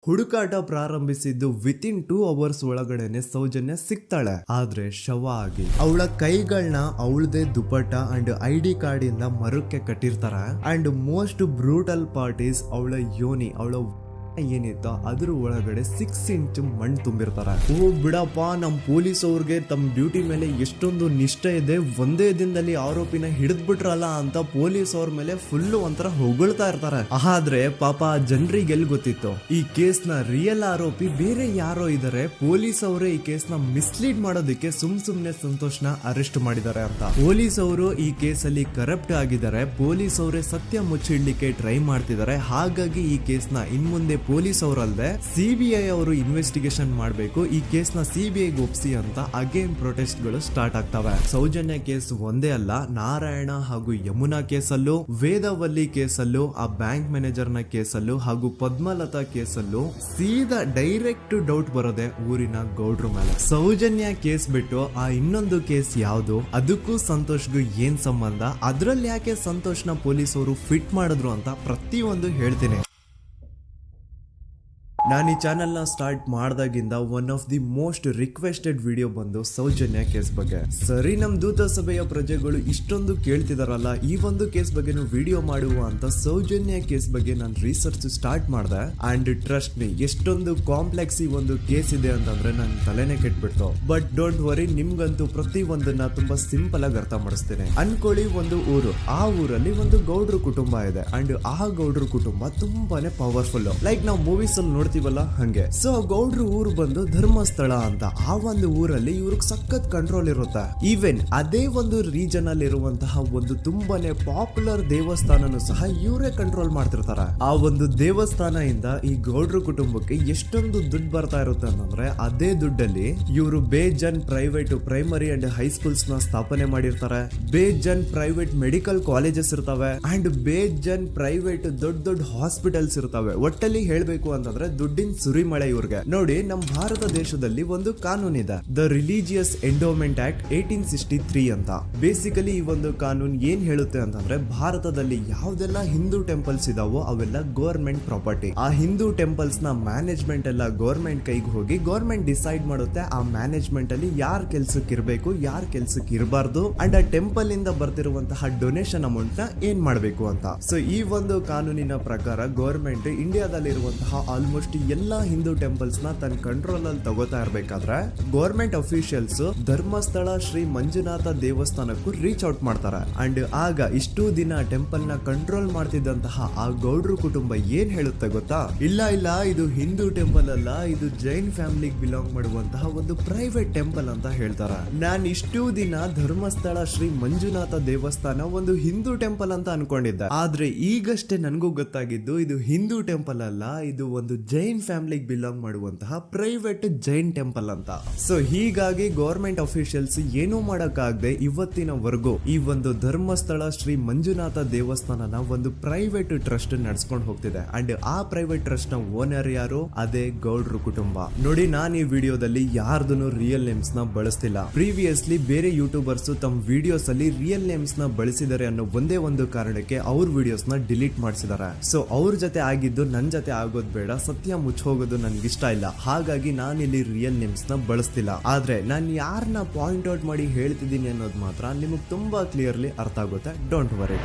ಹುಡುಕಾಟ ಪ್ರಾರಂಭಿಸಿದ್ದು within 2 hours ಒಳಗಡೆನೆ ಸೌಜನ್ಯ ಸಿಗ್ತಾಳೆ. ಆದ್ರೆ ಶವ ಆಗಿ ಅವಳ ಕೈಗಳನ್ನ ಅವಳದೇ ದುಪಟ್ಟ ಅಂಡ್ ID ಕಾರ್ಡ್ ಇಂದ ಮರಕ್ಕೆ ಕಟ್ಟಿರ್ತಾರೆ. And most brutal part is ಅವಳ ಯೋನಿ, ಅವಳ ಏನಿತ್ತು ಅದ್ರ ಒಳಗಡೆ 6 ಇಂಚ್ ಮಣ್ಣು ತುಂಬಿರ್ತಾರೆ. ಓ ಬಿಡಪ್ಪ, ನಮ್ ಪೊಲೀಸ್ ಅವ್ರಿಗೆ ತಮ್ಮ ಡ್ಯೂಟಿ ಮೇಲೆ ಎಷ್ಟೊಂದು ನಿಷ್ಠೆ ಇದೆ, ಒಂದೇ ದಿನದಲ್ಲಿ ಆರೋಪಿನ ಹಿಡಿದ್ ಬಿಟ್ರಲ್ಲ ಅಂತ ಪೊಲೀಸ್ ಅವ್ರ ಮೇಲೆ ಫುಲ್ ಒಂಥರ ಹೊಗಳ್ತಾ ಇರ್ತಾರೆ. ಆದ್ರೆ ಪಾಪ ಜನರಿಗೆ ಎಲ್ಲಿ ಗೊತ್ತಿತ್ತು ಈ ಕೇಸ್ ನ ರಿಯಲ್ ಆರೋಪಿ ಬೇರೆ ಯಾರೋ ಇದಾರೆ, ಪೊಲೀಸ್ ಅವರೇ ಈ ಕೇಸ್ ನ ಮಿಸ್ಲೀಡ್ ಮಾಡೋದಕ್ಕೆ ಸುಮ್ನೆ ಸಂತೋಷ್ನ ಅರೆಸ್ಟ್ ಮಾಡಿದ್ದಾರೆ ಅಂತ. ಪೊಲೀಸ್ ಅವರು ಈ ಕೇಸ್ ಅಲ್ಲಿ ಕರಪ್ಟ್ ಆಗಿದ್ದಾರೆ, ಪೊಲೀಸ್ ಅವರೇ ಸತ್ಯ ಮುಚ್ಚಿಡ್ಲಿಕ್ಕೆ ಟ್ರೈ ಮಾಡ್ತಿದ್ದಾರೆ. ಹಾಗಾಗಿ ಈ ಕೇಸ್ ನ ಇನ್ಮುಂದೆ ಪೊಲೀಸ್ ಅವರಲ್ಲದೆ CBI ಅವರು ಇನ್ವೆಸ್ಟಿಗೇಷನ್ ಮಾಡಬೇಕು, ಈ ಕೇಸ್ ನ CBI ಒಪ್ಸಿ ಅಂತ ಅಗೇನ್ ಪ್ರೊಟೆಸ್ಟ್ ಗಳು ಸ್ಟಾರ್ಟ್ ಆಗ್ತವೆ. ಸೌಜನ್ಯ ಕೇಸ್ ಒಂದೇ ಅಲ್ಲ, ನಾರಾಯಣ ಹಾಗೂ ಯಮುನಾ ಕೇಸಲ್ಲೂ, ವೇದವಲ್ಲಿ ಕೇಸಲ್ಲೂ, ಆ ಬ್ಯಾಂಕ್ ಮ್ಯಾನೇಜರ್ ನ ಕೇಸಲ್ಲೂ ಹಾಗೂ ಪದ್ಮಲತಾ ಕೇಸಲ್ಲೂ ಸೀದಾ ಡೈರೆಕ್ಟ್ ಡೌಟ್ ಬರೋದೆ ಊರಿನ ಗೌಡ್ರ ಮೇಲೆ. ಸೌಜನ್ಯ ಕೇಸ್ ಬಿಟ್ಟು ಆ ಇನ್ನೊಂದು ಕೇಸ್ ಯಾವುದು, ಅದಕ್ಕೂ ಸಂತೋಷ್ಗೂ ಏನ್ ಸಂಬಂಧ, ಅದ್ರಲ್ಲಿ ಯಾಕೆ ಸಂತೋಷ್ನ ಪೊಲೀಸ್ ಅವರು ಫಿಟ್ ಮಾಡಿದ್ರು ಅಂತ ಪ್ರತಿಯೊಂದು ಹೇಳ್ತೀನಿ. ನಾನು ಈ ಚಾನೆಲ್ ನ ಸ್ಟಾರ್ಟ್ ಮಾಡ್ದಾಗಿಂದ one of the most requested video ಬಂದು ಸೌಜನ್ಯ ಕೇಸ್ ಬಗ್ಗೆ. ಸರಿ, ನಮ್ ದೂತ ಸಭೆಯ ಪ್ರಜೆಗಳು ಇಷ್ಟೊಂದು ಕೇಳ್ತಿದಾರಲ್ಲ, ಈ ಒಂದು ಕೇಸ್ ಬಗ್ಗೆ ವಿಡಿಯೋ ಮಾಡುವ ಅಂತ ಸೌಜನ್ಯ ಕೇಸ್ ಬಗ್ಗೆ ನಾನು ರಿಸರ್ಚ್ ಸ್ಟಾರ್ಟ್ ಮಾಡಿದೆ. ಅಂಡ್ ಟ್ರಸ್ಟ್ ಮೀ, ಎಷ್ಟೊಂದು ಕಾಂಪ್ಲೆಕ್ಸ್ ಈ ಒಂದು ಕೇಸ್ ಇದೆ ಅಂತಂದ್ರೆ ನನ್ ತಲೆನೇ ಕೆಟ್ಬಿಡ್ತು. ಬಟ್ ಡೋಂಟ್ ವರಿ, ನಿಮ್ಗಂತೂ ಪ್ರತಿ ಒಂದನ್ನ ತುಂಬಾ ಸಿಂಪಲ್ ಆಗಿ ಅರ್ಥ ಮಾಡಿಸ್ತೇನೆ. ಅನ್ಕೊಳ್ಳಿ, ಒಂದು ಊರು, ಆ ಊರಲ್ಲಿ ಒಂದು ಗೌಡ್ರ ಕುಟುಂಬ ಇದೆ. ಅಂಡ್ ಆ ಗೌಡ್ರ ಕುಟುಂಬ ತುಂಬಾನೇ ಪವರ್ಫುಲ್, ಲೈಕ್ ನಾವು ಮೂವೀಸ್ ಅಲ್ಲಿ ನೋಡ್ತೀವಲ್ಲ ಹಂಗೆ. ಸೊ ಗೌಡ್ರ ಊರು ಬಂದು ಧರ್ಮಸ್ಥಳ ಅಂತ. ಆ ಒಂದು ಊರಲ್ಲಿ ಇವ್ರಿಗೆ ಸಖತ್ ಕಂಟ್ರೋಲ್ ಇರುತ್ತೆ. ಈವನ್ ಅದೇ ಒಂದು ರೀಜನ್ ಅಲ್ಲಿ ಇರುವಂತಹ ಒಂದು ತುಂಬಾನೇ ಪಾಪ್ಯುಲರ್ ದೇವಸ್ಥಾನನು ಸಹ ಇವರೇ ಕಂಟ್ರೋಲ್ ಮಾಡ್ತಿರ್ತಾರೆ. ಆ ಒಂದು ದೇವಸ್ಥಾನ ಇಂದ ಈ ಗೌಡ್ರ ಕುಟುಂಬಕ್ಕೆ ಎಷ್ಟೊಂದು ದುಡ್ಡು ಬರ್ತಾ ಇರುತ್ತೆ ಅಂತಂದ್ರೆ, ಅದೇ ದುಡ್ಡಲ್ಲಿ ಇವರು ಬೇಜನ್ ಪ್ರೈವೇಟ್ ಪ್ರೈಮರಿ ಅಂಡ್ ಹೈಸ್ಕೂಲ್ಸ್ ನ ಸ್ಥಾಪನೆ ಮಾಡಿರ್ತಾರೆ, ಬೇಜನ್ ಪ್ರೈವೇಟ್ ಮೆಡಿಕಲ್ ಕಾಲೇಜಸ್ ಇರ್ತವೆ, ಅಂಡ್ ಬೇಜನ್ ಪ್ರೈವೇಟ್ ದೊಡ್ಡ ಹಾಸ್ಪಿಟಲ್ಸ್ ಇರ್ತವೆ. ಒಟ್ಟಲ್ಲಿ ಹೇಳ್ಬೇಕು ಅಂತಂದ್ರೆ ದುಡ್ಡಿನ ಸುರಿಮಳೆ ಇವ್ರಿಗೆ. ನೋಡಿ, ನಮ್ಮ ಭಾರತ ದೇಶದಲ್ಲಿ ಒಂದು ಕಾನೂನಿದೆ, ದ ರಿಲಿಜಿಯಸ್ ಎಂಡೋಮೆಂಟ್ ಆಕ್ಟ್ 1863 ಅಂತ. ಬೇಸಿಕಲಿ ಈ ಒಂದು ಕಾನೂನು ಏನ್ ಹೇಳುತ್ತೆ ಅಂತಂದ್ರೆ, ಭಾರತದಲ್ಲಿ ಯಾವ್ದೆಲ್ಲ ಹಿಂದೂ ಟೆಂಪಲ್ಸ್ ಇದಾವೋ ಅವೆಲ್ಲ ಗವರ್ಮೆಂಟ್ ಪ್ರಾಪರ್ಟಿ. ಆ ಹಿಂದೂ ಟೆಂಪಲ್ಸ್ ನ ಮ್ಯಾನೇಜ್ಮೆಂಟ್ ಎಲ್ಲ ಗವರ್ಮೆಂಟ್ ಕೈಗೆ ಹೋಗಿ ಗವರ್ಮೆಂಟ್ ಡಿಸೈಡ್ ಮಾಡುತ್ತೆ ಆ ಮ್ಯಾನೇಜ್ಮೆಂಟ್ ಅಲ್ಲಿ ಯಾರ್ ಕೆಲ್ಸಕ್ಕೆ ಇರಬೇಕು, ಯಾರ್ ಕೆಲ್ಸಕ್ಕೆ ಇರಬಾರ್ದು, ಅಂಡ್ ಆ ಟೆಂಪಲ್ ಇಂದ ಬರ್ತಿರುವಂತಹ ಡೊನೇಷನ್ ಅಮೌಂಟ್ ನ ಏನ್ ಮಾಡಬೇಕು ಅಂತ. ಸೊ ಈ ಒಂದು ಕಾನೂನಿನ ಪ್ರಕಾರ ಗವರ್ಮೆಂಟ್ ಇಂಡಿಯಾದಲ್ಲಿ ಇರುವಂತಹ ಆಲ್ಮೋಸ್ಟ್ ಎಲ್ಲಾ ಹಿಂದೂ ಟೆಂಪಲ್ಸ್ ನ ತನ್ನ ಕಂಟ್ರೋಲ್ ಅಲ್ಲಿ ತಗೋತಾ ಇರ್ಬೇಕಾದ್ರೆ ಗವರ್ಮೆಂಟ್ ಅಫಿಷಿಯಲ್ಸ್ ಧರ್ಮಸ್ಥಳ ಶ್ರೀ ಮಂಜುನಾಥ ದೇವಸ್ಥಾನಕ್ಕೂ ರೀಚ್ ಔಟ್ ಮಾಡ್ತಾರೆ. ಅಂಡ್ ಆಗ ಇಷ್ಟು ದಿನ ಟೆಂಪಲ್ ನ ಕಂಟ್ರೋಲ್ ಮಾಡ್ತಿದ್ದಂತಹ ಆ ಗೌಡ್ರ ಕುಟುಂಬ ಏನ್ ಹೇಳುತ್ತೆ ಗೊತ್ತಾ, ಇಲ್ಲ ಇದು ಹಿಂದೂ ಟೆಂಪಲ್ ಅಲ್ಲ, ಇದು ಜೈನ್ ಫ್ಯಾಮಿಲಿಗೆ ಬಿಲಾಂಗ್ ಮಾಡುವಂತಹ ಒಂದು ಪ್ರೈವೇಟ್ ಟೆಂಪಲ್ ಅಂತ ಹೇಳ್ತಾರೆ. ನಾನು ಇಷ್ಟು ದಿನ ಧರ್ಮಸ್ಥಳ ಶ್ರೀ ಮಂಜುನಾಥ ದೇವಸ್ಥಾನ ಒಂದು ಹಿಂದೂ ಟೆಂಪಲ್ ಅಂತ ಅನ್ಕೊಂಡಿದ್ದೆ. ಆದ್ರೆ ಈಗಷ್ಟೇ ನನಗೂ ಗೊತ್ತಾಗಿದ್ದು ಇದು ಹಿಂದೂ ಟೆಂಪಲ್ ಅಲ್ಲ, ಇದು ಒಂದು ಜೈನ್ ಫ್ಯಾಮಿಲಿಗೆ ಬಿಲಾಂಗ್ ಮಾಡುವಂತಹ ಪ್ರೈವೇಟ್ ಜೈನ್ ಟೆಂಪಲ್ ಅಂತ. ಸೊ ಹೀಗಾಗಿ ಗವರ್ಮೆಂಟ್ ಅಫಿಷಿಯಲ್ಸ್ ಏನೂ ಮಾಡಕ್ಕಾಗದೆ ಇವತ್ತಿನವರೆಗೂ ಈ ಒಂದು ಧರ್ಮಸ್ಥಳ ಶ್ರೀ ಮಂಜುನಾಥ ದೇವಸ್ಥಾನನ ಒಂದು ಪ್ರೈವೇಟ್ ಟ್ರಸ್ಟ್ ನಡೆಸ್ಕೊಂಡು ಹೋಗ್ತಿದೆ. ಅಂಡ್ ಆ ಪ್ರೈವೇಟ್ ಟ್ರಸ್ಟ್ ನ ಓನರ್ ಯಾರು, ಅದೇ ಗೌಡ್ರ ಕುಟುಂಬ. ನೋಡಿ, ನಾನು ಈ ವಿಡಿಯೋದಲ್ಲಿ ಯಾರ್ದನ್ನು ರಿಯಲ್ ನೇಮ್ಸ್ ನ ಬಳಸ್ತಿಲ್ಲ. ಪ್ರೀವಿಯಸ್ಲಿ ಬೇರೆ ಯೂಟ್ಯೂಬರ್ಸ್ ತಮ್ಮ ವಿಡಿಯೋಸ್ ಅಲ್ಲಿ ರಿಯಲ್ ನೇಮ್ಸ್ ನ ಬಳಸಿದ್ದಾರೆ ಅನ್ನೋ ಒಂದೇ ಒಂದು ಕಾರಣಕ್ಕೆ ಅವ್ರ ವಿಡಿಯೋಸ್ ನ ಡಿಲೀಟ್ ಮಾಡಿಸಿದ್ದಾರೆ. ಸೊ ಅವ್ರ ಜೊತೆ ಆಗಿದ್ದು ನನ್ ಜೊತೆ ಆಗೋದ್ ಬೇಡ, ಸತ್ಯ ಮುಚ್ಚೋಗೋದು ನನ್ಗೆ ಇಷ್ಟ ಇಲ್ಲ. ಹಾಗಾಗಿ ನಾನಿಲ್ಲಿ ರಿಯಲ್ ನೇಮ್ಸ್ ನ ಬಳಸ್ತಿಲ್ಲ. ಆದ್ರೆ ನಾನು ಯಾರನ್ನ ಪಾಯಿಂಟ್ ಔಟ್ ಮಾಡಿ ಹೇಳ್ತಿದ್ದೀನಿ ಅನ್ನೋದು ಮಾತ್ರ ನಿಮಗೆ ತುಂಬಾ ಕ್ಲಿಯರ್ಲಿ ಅರ್ಥ ಆಗುತ್ತೆ. Don't worry.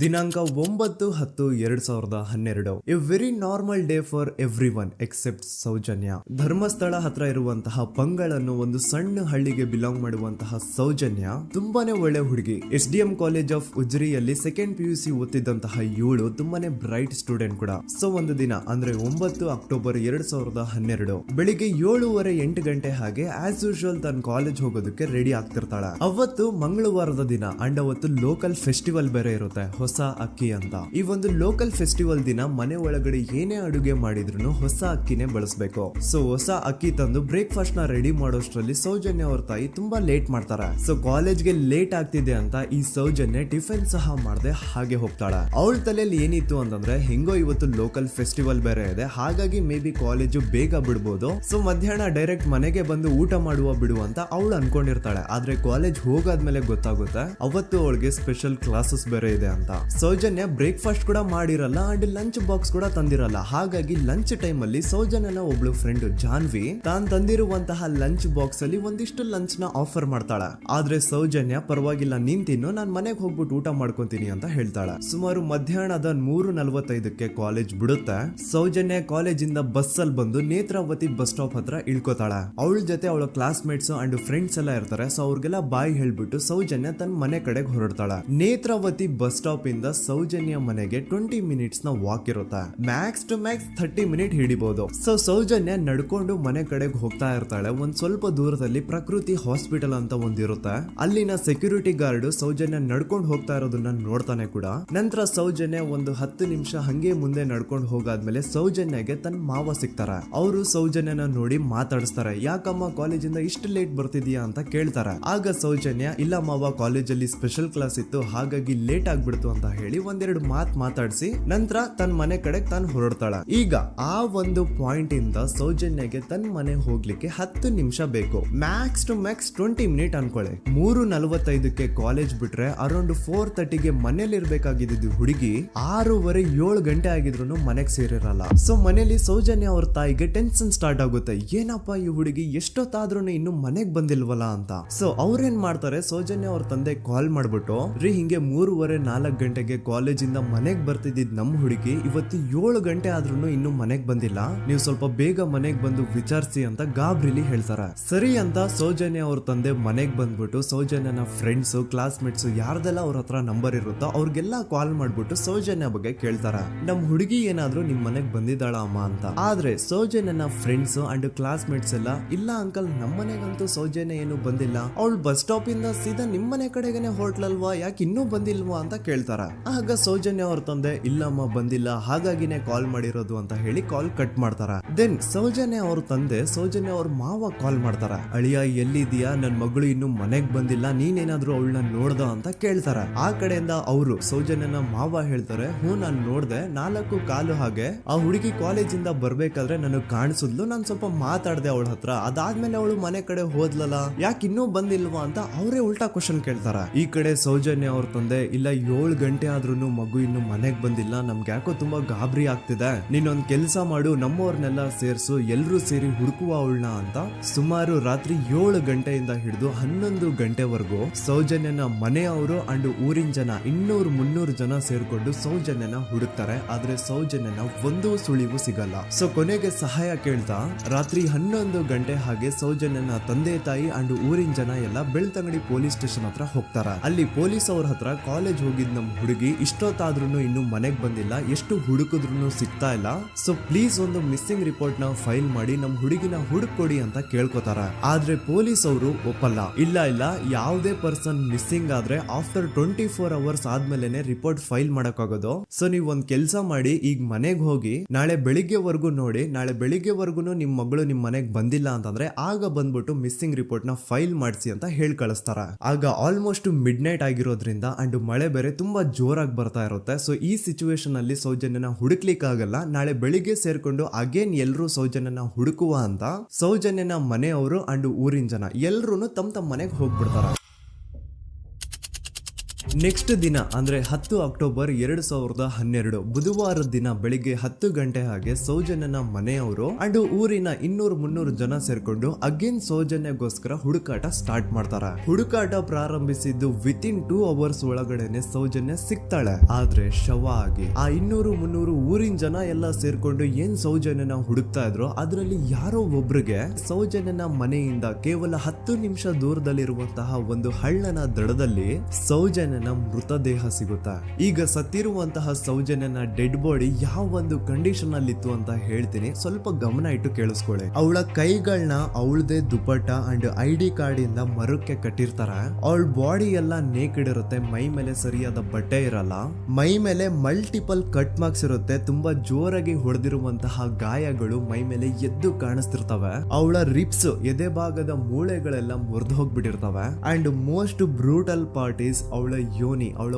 ದಿನಾಂಕ 9/10/2012. A very normal day for everyone except Soujanya. Dharmasthala ಹತ್ರ ಇರುವಂತಹ ಪಂಗಳ್ ಅನ್ನೋ ಒಂದು ಸಣ್ಣ ಹಳ್ಳಿಗೆ ಬಿಲಾಂಗ್ ಮಾಡುವಂತಹ ಸೌಜನ್ಯ ತುಂಬಾನೇ ಒಳ್ಳೆ ಹುಡುಗಿ. SDM ಕಾಲೇಜ್ ಆಫ್ ಉಜ್ರಿಯಲ್ಲಿ 2nd PUC ಓದ್ತಿದ್ದಂತಹ ಇವಳು ತುಂಬಾನೇ ಬ್ರೈಟ್ ಸ್ಟೂಡೆಂಟ್ ಕೂಡ. ಸೊ ಒಂದು ದಿನ ಅಂದ್ರೆ 9 ಅಕ್ಟೋಬರ್ 2012 ಬೆಳಿಗ್ಗೆ 7:30-8 ಗಂಟೆ ಹಾಗೆ ಆಸ್ ಯೂಶುವಲ್ ತನ್ನ ಕಾಲೇಜ್ ಹೋಗೋದಕ್ಕೆ ರೆಡಿ ಆಗ್ತಿರ್ತಾಳೆ. ಅವತ್ತು ಮಂಗಳವಾರದ ದಿನ ಅಂಡ್ ಅವತ್ತು ಲೋಕಲ್ ಫೆಸ್ಟಿವಲ್ ಬೇರೆ ಇರುತ್ತೆ, ಹೊಸ ಅಕ್ಕಿ ಅಂತ. ಈ ಒಂದು ಲೋಕಲ್ ಫೆಸ್ಟಿವಲ್ ದಿನ ಮನೆ ಒಳಗಡೆ ಏನೇ ಅಡುಗೆ ಮಾಡಿದ್ರು ಹೊಸ ಅಕ್ಕಿನೇ ಬಳಸಬೇಕು. ಸೊ ಹೊಸ ಅಕ್ಕಿ ತಂದು ಬ್ರೇಕ್ಫಾಸ್ಟ್ ನ ರೆಡಿ ಮಾಡೋಷ್ಟ್ರಲ್ಲಿ ಸೌಜನ್ಯ ಅವ್ರ ತಾಯಿ ತುಂಬಾ ಲೇಟ್ ಮಾಡ್ತಾರೆ. ಸೊ ಕಾಲೇಜ್ಗೆ ಲೇಟ್ ಆಗ್ತಿದೆ ಅಂತ ಈ ಸೌಜನ್ಯ ಟಿಫಿನ್ ಸಹ ಮಾಡದೆ ಹಾಗೆ ಹೋಗ್ತಾಳೆ. ಅವಳ ತಲೆಯಲ್ಲಿ ಏನಿತ್ತು ಅಂತಂದ್ರೆ, ಹೆಂಗೋ ಇವತ್ತು ಲೋಕಲ್ ಫೆಸ್ಟಿವಲ್ ಬೇರೆ ಇದೆ, ಹಾಗಾಗಿ ಮೇ ಬಿ ಕಾಲೇಜು ಬೇಗ ಬಿಡ್ಬೋದು, ಸೊ ಮಧ್ಯಾಹ್ನ ಡೈರೆಕ್ಟ್ ಮನೆಗೆ ಬಂದು ಊಟ ಮಾಡುವ ಬಿಡು ಅಂತ ಅವಳು ಅನ್ಕೊಂಡಿರ್ತಾಳೆ. ಆದ್ರೆ ಕಾಲೇಜ್ ಹೋಗಾದ್ಮೇಲೆ ಗೊತ್ತಾಗುತ್ತೆ ಅವತ್ತು ಅವಳಿಗೆ ಸ್ಪೆಷಲ್ ಕ್ಲಾಸಸ್ ಬೇರೆ ಇದೆ ಅಂತ. ಸೌಜನ್ಯ ಬ್ರೇಕ್ಫಾಸ್ಟ್ ಕೂಡ ಮಾಡಿರಲ್ಲ ಅಂಡ್ ಲಂಚ್ ಬಾಕ್ಸ್ ಕೂಡ ತಂದಿರಲ್ಲ. ಹಾಗಾಗಿ ಲಂಚ್ ಟೈಮ್ ಅಲ್ಲಿ ಸೌಜನ್ಯನ ಒಬ್ಳು ಫ್ರೆಂಡ್ ಜಾನ್ವಿ ತಾನ್ ತಂದಿರುವಂತಹ ಲಂಚ್ ಬಾಕ್ಸ್ ಅಲ್ಲಿ ಒಂದಿಷ್ಟು ಲಂಚ್ ನ ಆಫರ್ ಮಾಡ್ತಾಳ. ಆದ್ರೆ ಸೌಜನ್ಯ ಪರವಾಗಿಲ್ಲ ನೀನ್ ತಿನ್ನು, ನಾನ್ ಮನೆಗೆ ಹೋಗ್ಬಿಟ್ಟು ಊಟ ಮಾಡ್ಕೊಂತೀನಿ ಅಂತ ಹೇಳ್ತಾಳ. ಸುಮಾರು ಮಧ್ಯಾಹ್ನದ 3:45ಕ್ಕೆ ಕಾಲೇಜ್ ಬಿಡುತ್ತೆ. ಸೌಜನ್ಯ ಕಾಲೇಜ್ ಇಂದ ಬಸ್ ಅಲ್ಲಿ ಬಂದು ನೇತ್ರಾವತಿ ಬಸ್ ಸ್ಟಾಪ್ ಹತ್ರ ಇಳ್ಕೋತಾಳ. ಅವಳ ಜೊತೆ ಅವಳ ಕ್ಲಾಸ್ ಮೇಟ್ಸ್ ಅಂಡ್ ಫ್ರೆಂಡ್ಸ್ ಎಲ್ಲ ಇರ್ತಾರೆ. ಸೊ ಅವ್ರಿಗೆಲ್ಲ ಬಾಯ್ ಹೇಳ್ಬಿಟ್ಟು ಸೌಜನ್ಯ ತನ್ನ ಮನೆ ಕಡೆಗೆ ಹೊರಡ್ತಾಳ. ನೇತ್ರಾವತಿ ಬಸ್ ಸ್ಟಾಪ್ ಇಂದ ಸೌಜನ್ಯ ಮನೆಗೆ 20 ಮಿನಿಟ್ಸ್ ನ ವಾಕ್ ಇರುತ್ತೆ. ಮ್ಯಾಕ್ಸ್ ಟು ಮ್ಯಾಕ್ಸ್ 30 ಮಿನಿಟ್ ಹಿಡಿಬಹುದು. ಸೊ ಸೌಜನ್ಯ ನಡ್ಕೊಂಡು ಮನೆ ಕಡೆಗೆ ಹೋಗ್ತಾ ಇರ್ತಾಳೆ. ಒಂದ್ ಸ್ವಲ್ಪ ದೂರದಲ್ಲಿ ಪ್ರಕೃತಿ ಹಾಸ್ಪಿಟಲ್ ಅಂತ ಒಂದಿರುತ್ತೆ. ಅಲ್ಲಿನ ಸೆಕ್ಯೂರಿಟಿ ಗಾರ್ಡ್ ಸೌಜನ್ಯ ನಡ್ಕೊಂಡು ಹೋಗ್ತಾ ಇರೋದನ್ನ ನೋಡ್ತಾನೆ ಕೂಡ. ನಂತರ ಸೌಜನ್ಯ ಒಂದು 10 ನಿಮಿಷ ಹಂಗೆ ಮುಂದೆ ನಡ್ಕೊಂಡು ಹೋಗಾದ್ಮೇಲೆ ಸೌಜನ್ಯಗೆ ತನ್ನ ಮಾವ ಸಿಗ್ತಾರ. ಅವರು ಸೌಜನ್ಯನ ನೋಡಿ ಮಾತಾಡಿಸ್ತಾರೆ. ಯಾಕಮ್ಮ ಕಾಲೇಜಿಂದ ಇಷ್ಟು ಲೇಟ್ ಬರ್ತಿದೀಯಾ ಅಂತ ಕೇಳ್ತಾರೆ. ಆಗ ಸೌಜನ್ಯ ಇಲ್ಲ ಮಾವ, ಕಾಲೇಜಲ್ಲಿ ಸ್ಪೆಷಲ್ ಕ್ಲಾಸ್ ಇತ್ತು ಹಾಗಾಗಿ ಲೇಟ್ ಆಗ್ಬಿಡ್ತು ಅಂತ ಹೇಳಿ ಒಂದೆರಡು ಮಾತಾಡಿಸಿ ನಂತರ ತನ್ನ ಮನೆ ಕಡೆಗೆ ತಾನು ಹೊರಡ್ತಾಳ. ಈಗ ಆ ಒಂದು ಪಾಯಿಂಟ್ ಇಂದ ಸೌಜನ್ಯಗೆ ತನ್ನ ಮನೆ ಹೋಗ್ಲಿಕ್ಕೆ 10 ನಿಮಿಷ ಬೇಕು. ಮ್ಯಾಕ್ಸ್ ಟು ಮ್ಯಾಕ್ಸ್ 20 ಮಿನಿಟ್ ಅನ್ಕೊಳ್ಳಿ. 3:45ಕ್ಕೆ ಕಾಲೇಜ್ ಬಿಟ್ರೆ ಅರೌಂಡ್ 4:30ಗೆ ಮನೇಲಿ ಇರ್ಬೇಕಾಗಿದ್ದು ಹುಡುಗಿ 6:30-7 ಗಂಟೆ ಆಗಿದ್ರು ಮನೆಗೆ ಸೇರಿರಲ್ಲ. ಸೊ ಮನೇಲಿ ಸೌಜನ್ಯ ಅವ್ರ ತಾಯಿಗೆ ಟೆನ್ಷನ್ ಸ್ಟಾರ್ಟ್ ಆಗುತ್ತೆ. ಏನಪ್ಪಾ ಈ ಹುಡುಗಿ ಎಷ್ಟೊತ್ತಾದ್ರೂ ಇನ್ನು ಮನೆಗ್ ಬಂದಿಲ್ವಲ್ಲ ಅಂತ. ಸೊ ಅವ್ರೇನ್ ಮಾಡ್ತಾರೆ, ಸೌಜನ್ಯ ಅವ್ರ ತಂದೆ ಕಾಲ್ ಮಾಡ್ಬಿಟ್ಟು ರೀ ಹಿಂಗೆ 3:30-4 ಗಂಟೆಗೆ ಕಾಲೇಜಿಂದ ಮನೆಗ್ ಬರ್ತಿದ್ದಿದ್ ನಮ್ ಹುಡುಗಿ ಇವತ್ತು 7 ಗಂಟೆ ಆದ್ರೂ ಇನ್ನು ಮನೆಗ್ ಬಂದಿಲ್ಲ, ನೀವು ಸ್ವಲ್ಪ ಬೇಗ ಮನೆಗ್ ಬಂದು ವಿಚಾರಿಸಿ ಅಂತ ಗಾಬ್ರಿಲಿ ಹೇಳ್ತಾರ. ಸರಿ ಅಂತ ಸೌಜನ್ಯ ಅವ್ರ ತಂದೆ ಮನೆಗ್ ಬಂದ್ಬಿಟ್ಟು ಸೌಜನ್ಯನ ಫ್ರೆಂಡ್ಸ್ ಕ್ಲಾಸ್ ಮೇಟ್ಸ್ ಯಾರ್ದೆಲ್ಲ ಅವ್ರ ಹತ್ರ ನಂಬರ್ ಇರುತ್ತೋ ಅವ್ರಿಗೆಲ್ಲ ಕಾಲ್ ಮಾಡ್ಬಿಟ್ಟು ಸೌಜನ್ಯ ಬಗ್ಗೆ ಕೇಳ್ತಾರ. ನಮ್ ಹುಡುಗಿ ಏನಾದ್ರೂ ನಿಮ್ ಮನೆಗ್ ಬಂದಿದ್ದಾಳ ಅಮ್ಮ ಅಂತ. ಆದ್ರೆ ಸೌಜನ್ಯನ ಫ್ರೆಂಡ್ಸ್ ಅಂಡ್ ಕ್ಲಾಸ್ ಮೇಟ್ಸ್ ಎಲ್ಲ ಇಲ್ಲ ಅಂಕಲ್ ನಮ್ಮ ಮನೆಗಂತೂ ಸೌಜನ್ಯ ಏನು ಬಂದಿಲ್ಲ, ಅವಳು ಬಸ್ ಸ್ಟಾಪ್ ಇಂದ ಸೀದಾ ನಿಮ್ ಮನೆ ಕಡೆಗೇನೆ ಹೊರಟ್ಲಲ್ವಾ, ಯಾಕೆ ಇನ್ನೂ ಬಂದಿಲ್ವಾ ಅಂತ ಕೇಳ್ತಾರ. ಆಗ ಸೌಜನ್ಯ ಅವ್ರ ತಂದೆ ಇಲ್ಲಮ್ಮ ಬಂದಿಲ್ಲ ಹಾಗಾಗಿನೇ ಕಾಲ್ ಮಾಡಿರೋದು ಅಂತ ಹೇಳಿ ಕಾಲ್ ಕಟ್ ಮಾಡ್ತಾರ. ದೆನ್ ಸೌಜನ್ಯ ಅವ್ರ ತಂದೆ ಸೌಜನ್ಯ ಅವ್ರ ಮಾವ ಕಾಲ್ ಮಾಡ್ತಾರ. ಅಳಿಯ ಎಲ್ಲಿದ್ಯಾ, ನನ್ ಮಗಳು ಇನ್ನು ಮನೆಗ್ ಬಂದಿಲ್ಲ, ನೀನೇನಾದ್ರೂ ಅವಳನ್ನ ನೋಡ್ದ ಅಂತ ಕೇಳ್ತಾರ. ಆ ಕಡೆಯಿಂದ ಅವರು ಸೌಜನ್ಯನ ಮಾವ ಹೇಳ್ತಾರೆ, ಹ್ಞೂ ನಾನ್ ನೋಡ್ದೆ, 4 ಕಾಲು ಹಾಗೆ ಆ ಹುಡುಗಿ ಕಾಲೇಜಿಂದ ಬರ್ಬೇಕಾದ್ರೆ ನನಗ್ ಕಾಣಿಸಿದ್ಲು, ನಾನ್ ಸ್ವಲ್ಪ ಮಾತಾಡ್ದೆ ಅವಳ ಹತ್ರ, ಅದಾದ್ಮೇಲೆ ಅವಳು ಮನೆ ಕಡೆ ಹೋದ್ಲಲ್ಲ, ಯಾಕೆ ಇನ್ನೂ ಬಂದಿಲ್ವಾ ಅಂತ ಅವರೇ ಉಲ್ಟಾ ಕ್ವಶನ್ ಕೇಳ್ತಾರ. ಈ ಕಡೆ ಸೌಜನ್ಯ ಅವ್ರ ತಂದೆ ಇಲ್ಲ 7 ಗಂಟೆ ಆದ್ರೂ ಮಗು ಇನ್ನು ಮನೆಗ್ ಬಂದಿಲ್ಲ, ನಮ್ಗೆ ಯಾಕೋ ತುಂಬಾ ಗಾಬರಿ ಆಗ್ತಿದೆ, ನೀನೊಂದ್ ಕೆಲ್ಸ ಮಾಡು, ನಮ್ಮವ್ರನ್ನೆಲ್ಲ ಸೇರ್ಸು, ಎಲ್ರೂ ಸೇರಿ ಹುಡುಕುವ ಅವಳನ್ನ ಅಂತ ಸುಮಾರು ರಾತ್ರಿ 7 ಗಂಟೆಯಿಂದ ಹಿಡಿದು 11 ಗಂಟೆವರೆಗೂ ಸೌಜನ್ಯನ ಮನೆಯವರು ಅಂಡ್ ಊರಿನ ಜನ 200-300 ಜನ ಸೇರ್ಕೊಂಡು ಸೌಜನ್ಯನ ಹುಡುಕ್ತಾರೆ. ಆದ್ರೆ ಸೌಜನ್ಯನ ಒಂದು ಸುಳಿವು ಸಿಗಲ್ಲ. ಸೊ ಕೊನೆಗೆ ಸಹಾಯ ಕೇಳ್ತಾ ರಾತ್ರಿ 11 ಗಂಟೆ ಹಾಗೆ ಸೌಜನ್ಯನ ತಂದೆ ತಾಯಿ ಅಂಡ್ ಊರಿನ ಜನ ಎಲ್ಲ ಬೆಳ್ತಂಗಡಿ ಪೊಲೀಸ್ ಸ್ಟೇಷನ್ ಹತ್ರ ಹೋಗ್ತಾರ. ಅಲ್ಲಿ ಪೊಲೀಸ್ ಅವ್ರ ಹತ್ರ ಕಾಲೇಜ್ ಹೋಗಿದ್ ನಮ್ ಹುಡುಗಿ ಇಷ್ಟೊತ್ತಾದ್ರೂ ಇನ್ನು ಮನೆಗ್ ಬಂದಿಲ್ಲ, ಎಷ್ಟು ಹುಡುಕಿದ್ರು ಸಿಗ್ತಾ ಇಲ್ಲ, ಸೊ ಪ್ಲೀಸ್ ಒಂದು ಮಿಸ್ಸಿಂಗ್ ರಿಪೋರ್ಟ್ ನ ಫೈಲ್ ಮಾಡಿ ನಮ್ ಹುಡುಗಿನ ಹುಡುಕೊಡಿ ಅಂತ ಕೇಳ್ಕೊತಾರ. ಆದ್ರೆ ಪೊಲೀಸ್ ಅವರು ಒಪ್ಪಲ್ಲ. ಇಲ್ಲ ಯಾವುದೇ ಪರ್ಸನ್ ಮಿಸ್ಸಿಂಗ್ ಆದ್ರೆ ಆಫ್ಟರ್ 24 ಅವರ್ಸ್ ಆದ್ಮೇಲೆನೆ ರಿಪೋರ್ಟ್ ಫೈಲ್ ಮಾಡಕ್ಕಾಗೋದು. ಸೊ ನೀವ್ ಒಂದ್ ಕೆಲ್ಸ ಮಾಡಿ, ಈಗ ಮನೆಗ್ ಹೋಗಿ ನಾಳೆ ಬೆಳಿಗ್ಗೆವರೆಗೂ ನೋಡಿ, ನಾಳೆ ಬೆಳಿಗ್ಗೆವರೆಗೂ ನಿಮ್ ಮಗಳು ನಿಮ್ ಮನೆಗ್ ಬಂದಿಲ್ಲ ಅಂತಂದ್ರೆ ಆಗ ಬಂದ್ಬಿಟ್ಟು ಮಿಸ್ಸಿಂಗ್ ರಿಪೋರ್ಟ್ ನ ಫೈಲ್ ಮಾಡಿಸಿ ಅಂತ ಹೇಳಿ ಕಳಿಸ್ತಾರ. ಆಗ ಆಲ್ಮೋಸ್ಟ್ ಮಿಡ್ ನೈಟ್ ಆಗಿರೋದ್ರಿಂದ ಅಂಡ್ ಮಳೆ ಬೇರೆ ತುಂಬಾ ಜೋರಾಗಿ ಬರ್ತಾ ಇರುತ್ತೆ. ಸೊ ಈ ಸಿಚುವೇಶನ್ ಅಲ್ಲಿ ಸೌಜನ್ಯನ ಹುಡುಕ್ಲಿಕ್ಕೆ ಆಗಲ್ಲ. ನಾಳೆ ಬೆಳಿಗ್ಗೆ ಸೇರ್ಕೊಂಡು ಅಗೇನ್ ಎಲ್ರು ಸೌಜನ್ಯನ ಹುಡುಕುವ ಅಂತ ಸೌಜನ್ಯನ ಮನೆಯವರು ಅಂಡ್ ಊರಿನ ಜನ ಎಲ್ರು ತಮ್ಮ ಮನೆಗೆ ಹೋಗ್ಬಿಡ್ತಾರ. ನೆಕ್ಸ್ಟ್ ದಿನ ಅಂದ್ರೆ 10 ಅಕ್ಟೋಬರ್ 2012 ಬುಧವಾರದ ದಿನ ಬೆಳಿಗ್ಗೆ 10 ಗಂಟೆ ಹಾಗೆ ಸೌಜನ್ಯನ ಮನೆಯವರು ಅಂಡ್ ಊರಿನ 200-300 ಜನ ಸೇರ್ಕೊಂಡು ಅಗೇನ್ ಸೌಜನ್ಯಗೋಸ್ಕರ ಹುಡುಕಾಟ ಸ್ಟಾರ್ಟ್ ಮಾಡ್ತಾರ. ಹುಡುಕಾಟ ಪ್ರಾರಂಭಿಸಿದ್ದು ವಿತಿನ್ 2 ಅವರ್ಸ್ ಒಳಗಡೆನೆ ಸೌಜನ್ಯ ಸಿಗ್ತಾಳೆ. ಆದ್ರೆ ಶವ ಆಗಿ ಆ 200-300 ಊರಿನ ಜನ ಎಲ್ಲ ಸೇರ್ಕೊಂಡು ಏನ್ ಸೌಜನ್ಯನ ಹುಡುಕ್ತಾ ಇದ್ರು ಅದರಲ್ಲಿ ಯಾರೋ ಒಬ್ರಿಗೆ ಸೌಜನ್ಯನ ಮನೆಯಿಂದ ಕೇವಲ 10 ನಿಮಿಷ ದೂರದಲ್ಲಿರುವಂತಹ ಒಂದು ಹಳ್ಳನ ದಡದಲ್ಲಿ ಸೌಜನ್ಯ ಮೃತದೇಹ ಸಿಗುತ್ತಾ. ಈಗ ಸತ್ತಿರುವಂತಹ ಸೌಜನ್ಯನ ಡೆಡ್ ಬಾಡಿ ಯಾವ ಒಂದು ಕಂಡೀಷನ್ ಅಲ್ಲಿ ಇತ್ತು ಅಂತ ಹೇಳ್ತೀನಿ, ಸ್ವಲ್ಪ ಗಮನ ಇಟ್ಟು ಕೇಳಿಸ್ಕೊಳ್ಳಿ. ಅವಳ ಕೈಗಳನ್ನ ಅವಳದೇ ದುಪಟ್ಟ ಅಂಡ್ ID ಕಾರ್ಡ್ ಇಂದ ಮರಕ್ಕೆ ಕಟ್ಟಿರ್ತಾರ. ಅವಳ ಬಾಡಿ ಎಲ್ಲ ನೇಕೆಡ್ ಇರುತ್ತೆ, ಮೈ ಮೇಲೆ ಸರಿಯಾದ ಬಟ್ಟೆ ಇರಲ್ಲ, ಮೈ ಮೇಲೆ ಮಲ್ಟಿಪಲ್ ಕಟ್ ಮಾರ್ಕ್ಸ್ ಇರುತ್ತೆ, ತುಂಬಾ ಜೋರಾಗಿ ಹೊಡೆದಿರುವಂತಹ ಗಾಯಗಳು ಮೈ ಮೇಲೆ ಎದ್ದು ಕಾಣಿಸ್ತಿರ್ತವೆ. ಅವಳ ರಿಪ್ಸ್ ಎದೆ ಭಾಗದ ಮೂಳೆಗಳೆಲ್ಲ ಮುರಿದು ಹೋಗ್ಬಿಟ್ಟಿರ್ತವೆ. And most brutal part is ಅವಳ ಯೋನಿ, ಅವಳ